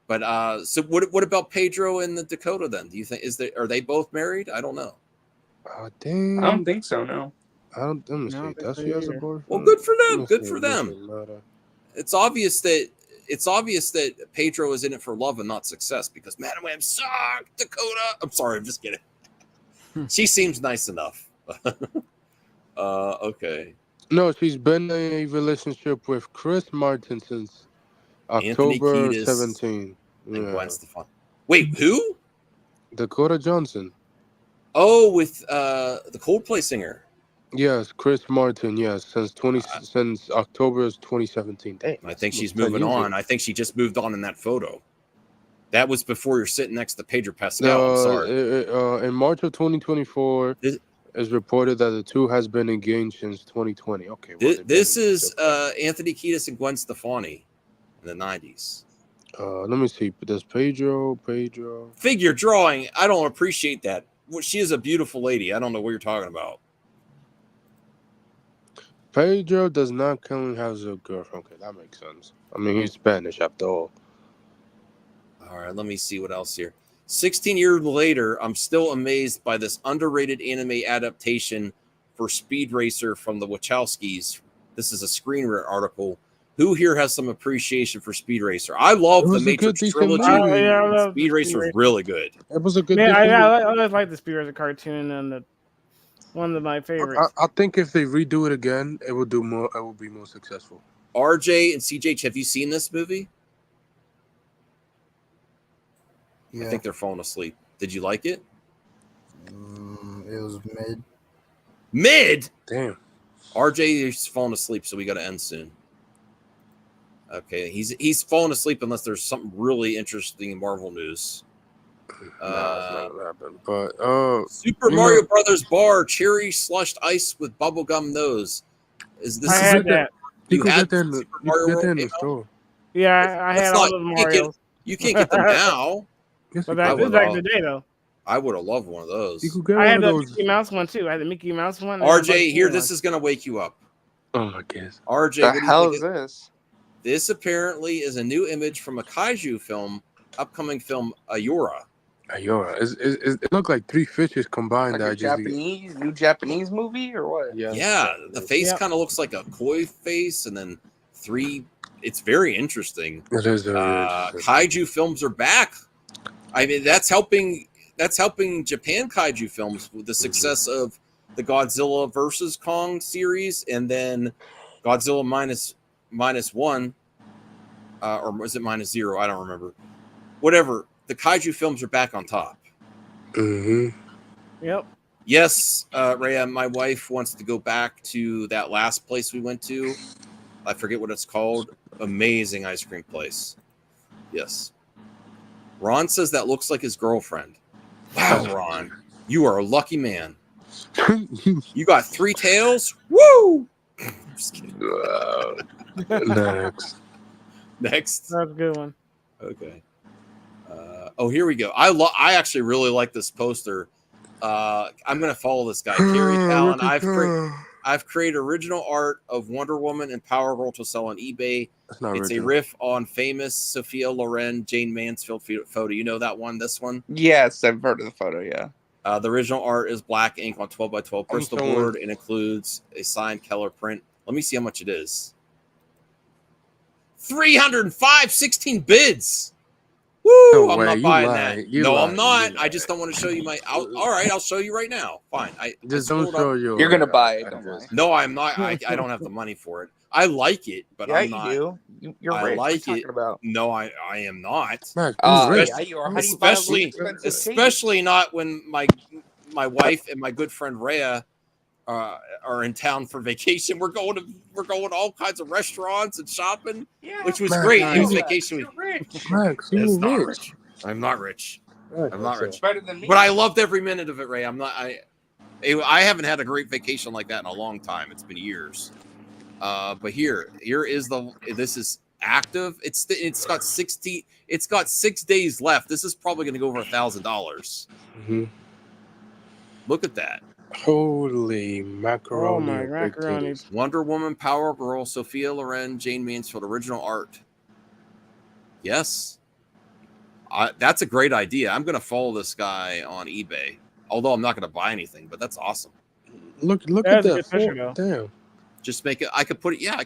But so what about Pedro and the Dakota then? Do you think are they both married? I don't know. Damn. I don't think so. No. Let me see. Does she has a boyfriend? Well, good for them. Good for them. It's obvious that Pedro is in it for love and not success because Madam Web sucked. Dakota. I'm sorry. I'm just kidding. She seems nice enough. Okay. No, she's been in a relationship with Chris Martin since October 17. And Gwen Stefani. Wait, who? Dakota Johnson. Oh, with the Coldplay singer. Yes, Chris Martin. Yes, since October 2017. Dang, I think she's moving on. I think she just moved on in that photo. That was before you're sitting next to Pedro Pascal. I'm sorry. In March of 2024, it's reported that the two has been engaged since 2020. Okay. This is Anthony Kiedis and Gwen Stefani in the 90s. Let me see. Does Pedro? Figure drawing. I don't appreciate that. Well, she is a beautiful lady. I don't know what you're talking about. Pedro does not currently have a girlfriend. Okay, that makes sense. I mean, he's Spanish after all. All right, let me see what else here. 16 years later, I'm still amazed by this underrated anime adaptation for Speed Racer from the Wachowskis. This is a screener article. Who here has some appreciation for Speed Racer? I love the Matrix trilogy. Speed Racer was really good. It was a good. I always like the Speed Racer cartoon and one of my favorites. I think if they redo it again, it will do more. It will be more successful. RJ and CJ, have you seen this movie? Yeah. I think they're falling asleep. Did you like it? It was mid. Mid? Damn. RJ is falling asleep, so we got to end soon. Okay, he's falling asleep unless there's something really interesting Marvel news. Nah, it's not gonna happen. But Super Mario Brothers bar cherry slushed ice with bubblegum nose. I had that. You could get had that in the, Super you could Mario get that World in the came out? store. Yeah, I had all of the Marios. You can't get them now. Yes, But you that could. was back in the day, though. I would have loved one of those. You could get I one had of the those. Mickey Mouse one too. I had the Mickey Mouse one. and the RJ, Bugs here, Bunny this one. is gonna wake you up. Oh my goodness. RJ, The what do you hell think is this? This apparently is a new image from a kaiju film, upcoming film Ayora. Ayora. It looked like three fishes combined. Like a new Japanese movie or what? Yeah, the face kind of looks like a koi face, and then three. It's very interesting. It is very interesting. Kaiju films are back. I mean, that's helping Japan kaiju films with the success of the Godzilla versus Kong series, and then Godzilla minus one, or was it -0? I don't remember. Whatever. The kaiju films are back on top. Yep. Yes, Rhea, my wife wants to go back to that last place we went to. I forget what it's called. Amazing ice cream place. Yes. Ron says that looks like his girlfriend. Wow, Ron. You are a lucky man. You got 3 tails? Woo! Just kidding. Next. That's a good one. Okay. Here we go. I actually really like this poster. I'm gonna follow this guy, Kerry Talon. I've created original art of Wonder Woman and Power Girl to sell on eBay. It's original. a riff on famous Sophia Loren, Jane Mansfield photo. You know that one? This one? Yes, I've heard of the photo. Yeah. The original art is black ink on 12x12 crystal board and includes a signed Keller print. Let me see how much it is. 305, 16 bids. Woo! No I'm way, not you buying lie, that. you No, lie, I'm not. you I just don't want to show you my. All right, I'll show you right now. Fine. Just don't show you. You're gonna buy it. Don't lie. No, I'm not. I don't have the money for it. I like it, but Yeah, I'm not. you do. You're I rich. like What are you talking it. about? No, I am not. Max, yeah, you are. How do you buy those expensive Especially not when my wife and my good friend Rhea are in town for vacation. We're going to all kinds of restaurants and shopping, which was Max, great. nice. It was vacation You're rich. Max, It's you not rich. rich. I'm not rich. I'm not rich. Better than me. But I loved every minute of it, Ray. I haven't had a great vacation like that in a long time. It's been years. But here is this is active. It's got 60. It's got 6 days left. This is probably going to go over $1,000. Look at that. Holy macaroni! Oh my macaroni! Wonder Woman, Power Girl, Sophia Loren, Jane Mansfield, original art. Yes. That's a great idea. I'm going to follow this guy on eBay. Although I'm not going to buy anything, but that's awesome. Look That's at a good that. picture, Damn. Just make it. I could put it. Yeah,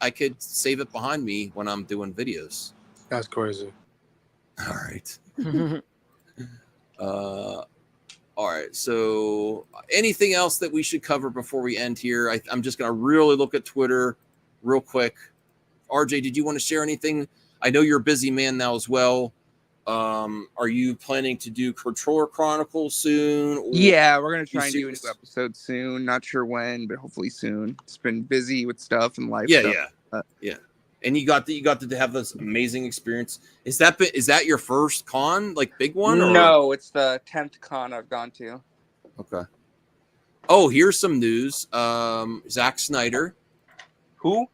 I could save it behind me when I'm doing videos. That's crazy. All right. All right. So, anything else that we should cover before we end here? I'm just going to really look at Twitter real quick. RJ, did you want to share anything? I know you're a busy man now as well. Are you planning to do Controller Chronicles soon? Yeah, we're gonna try and do a new episode soon. Not sure when, but hopefully soon. It's been busy with stuff and life. Yeah. And you got to have this amazing experience. Is that your first con, like big one? Or? No, it's the 10th con I've gone to. Okay. Oh, here's some news. Zack Snyder. Who?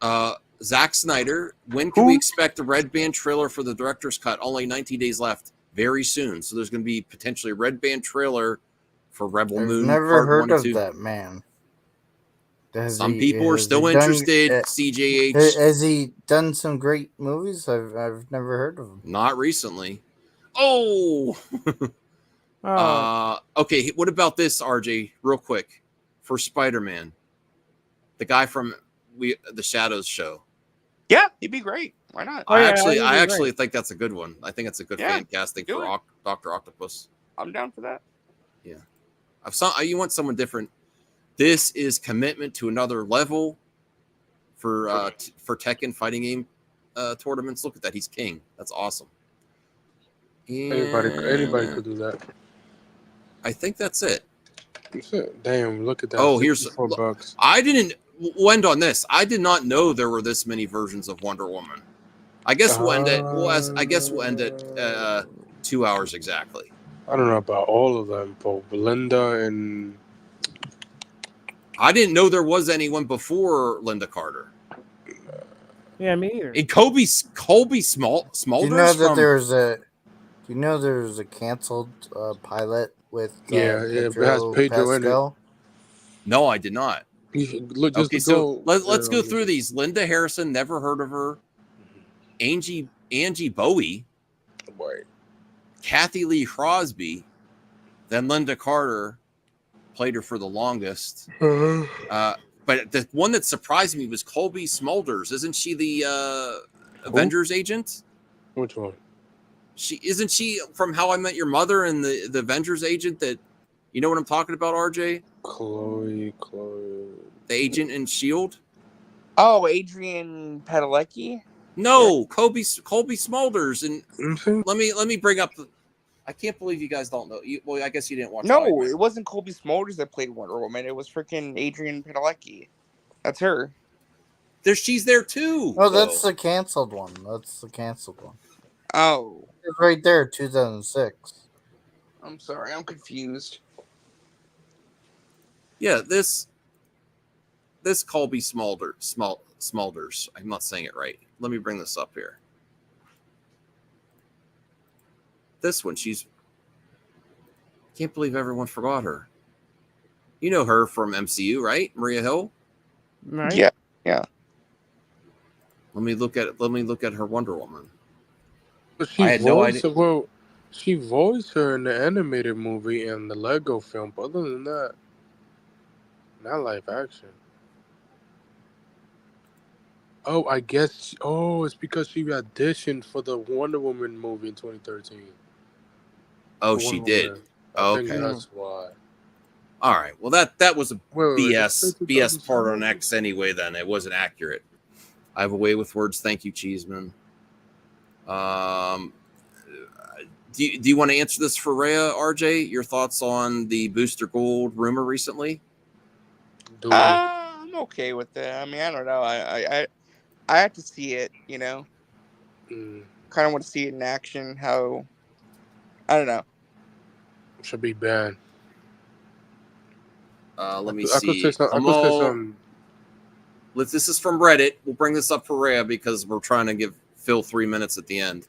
Zack Snyder. When can we expect a Red Band trailer for the director's cut? Only 19 days left. Very soon. So there's going to be potentially a Red Band trailer for Rebel Moon. I've never heard of that man. Some people are still interested. CJH. Has he done some great movies? I've never heard of him. Not recently. Oh. Okay. What about this, RJ? Real quick, for Spider-Man, the guy from the Shadows show. Yeah, he'd be great. Why not? I actually think that's a good one. I think it's a good fan casting do for Dr. Octopus. I'm down for that. Yeah. You want someone different. This is commitment to another level for Tekken fighting game tournaments. Look at that. He's king. That's awesome. Anybody could do that. I think that's it. That's it. Damn, look at that. Oh, here's $64. I didn't end on this. I did not know there were this many versions of Wonder Woman. I guess we'll end at 2 hours exactly. I don't know about all of them, but Belinda and I didn't know there was anyone before Linda Carter. Yeah, me either. And Colby Smulders. Do you know that there's a? Do you know there's a canceled pilot with it has Pedro in it. No, I did not. Okay, so let's go through these. Linda Harrison, never heard of her. Angie Bowie. Right. Kathy Lee Crosby. Then Linda Carter played her for the longest. But the one that surprised me was Colby Smulders. Isn't she the Avengers agent? Which one? Isn't she from How I Met Your Mother and the Avengers agent that you know what I'm talking about, RJ? Chloe. The agent in S.H.I.E.L.D.? Oh, Adrian Padalecki? No, Colby Smulders. And let me bring up I can't believe you guys don't know. Well, I guess you didn't watch. No, it wasn't Colby Smulders that played Wonder Woman. It was freaking Adrian Padalecki. That's her. She's there too. Oh, that's the canceled one. Oh, it's right there, 2006. I'm sorry, I'm confused. Yeah, this Colby Smulders. I'm not saying it right. Let me bring this up here. This one, can't believe everyone forgot her. You know her from MCU, right? Maria Hill? Right. Yeah. Let me look at her Wonder Woman. But I had no idea. Well, she voiced her in the animated movie and the Lego film. But other than that, not live action. Oh, I guess. It's because she auditioned for the Wonder Woman movie in 2013. Oh, she did. I think that's why. All right. Well, that was a BS BS part on X anyway. Then it wasn't accurate. I have a way with words. Thank you, Cheeseman. Do you want to answer this for Rhea, RJ? Your thoughts on the Booster Gold rumor recently? I'm okay with that. I mean, I don't know. I have to see it. You know, kind of want to see it in action. How I don't know. Should be banned. Let me I could see. say something. This is from Reddit. We'll bring this up for Rhea because we're trying to give Phil 3 minutes at the end.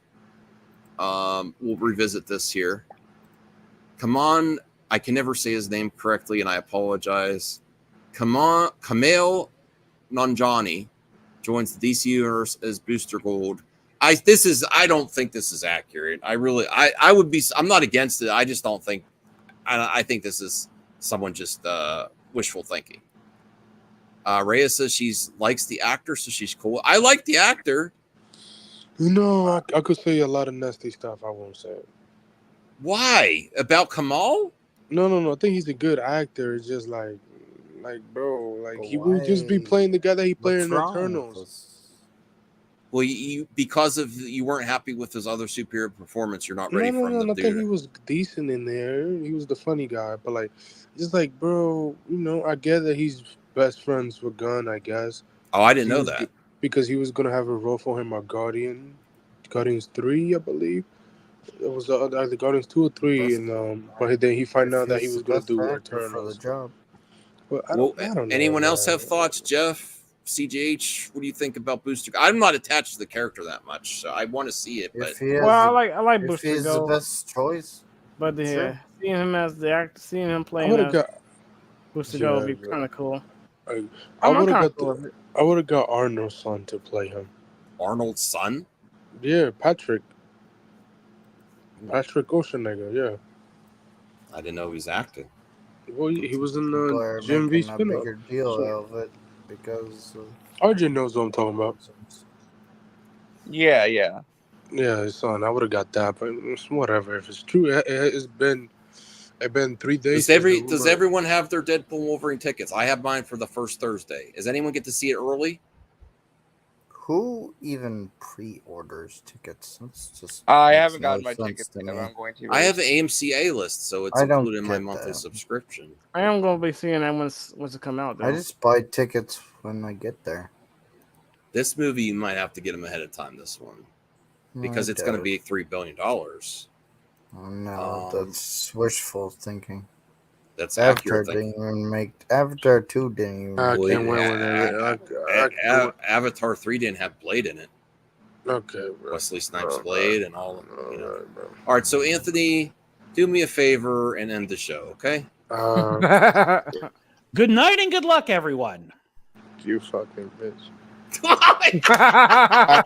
We'll revisit this here. Come on. I can never say his name correctly, and I apologize. Kumail Nanjiani joins the DC universe as Booster Gold. I don't think this is accurate. I would be. I'm not against it. I just don't think. I think this is someone just wishful thinking. Rhea says she likes the actor, so she's cool. I like the actor. You know, I could say a lot of nasty stuff. I won't say it. Why? About Kamal? No. I think he's a good actor. It's just like, bro, like he would just be playing the guy that he played in Eternals. Well, because you weren't happy with his other superior performance, you're not ready for him to do I think he was decent in there. He was the funny guy, but like, just like, bro, you know, I get that he's best friends with Gunn, I guess. Oh, I didn't know that. Because he was gonna have a role for him on Guardians 3, I believe. It was either Guardians 2 or 3, and but then he found out that he was gonna do Eternals for the job. But I don't know. Anyone else have thoughts, Jeff? CJH, what do you think about Booster? I'm not attached to the character that much, so I want to see it. But I like Booster Gold. He's the best choice. But seeing him as the actor, seeing him playing Booster Gold would be kind of cool. I would have got Arnold's son to play him. Arnold's son? Yeah, Patrick Oceanegger. Yeah. I didn't know he was acting. Well, he was in the Jim V spin-off. Bigger deal of it because RJ knows what I'm talking about. Yeah, his son. I would have got that, but it's whatever. If it's true, it's been 3 days. Does everyone have their Deadpool Wolverine tickets? I have mine for the first Thursday. Does anyone get to see it early? Who even pre-orders tickets? That's just I makes haven't no gotten my sense tickets to yet. me. I'm going to. I have an AMC A list, so it's I don't included in my get monthly that. subscription. I am gonna be seeing that once it come out. Though. I just buy tickets when I get there. This movie, you might have to get them ahead of time. This one, because it's going to be $3 billion. Oh, no, that's wishful thinking. That's Avatar accurate thinking. didn't even make Avatar 2 didn't even I make can't wait when Avatar 3 didn't have Blade in it. Okay, bro. Wesley Snipes Blade and all. All right, so Anthony, do me a favor and end the show, okay? Good night and good luck, everyone. You fucking bitch.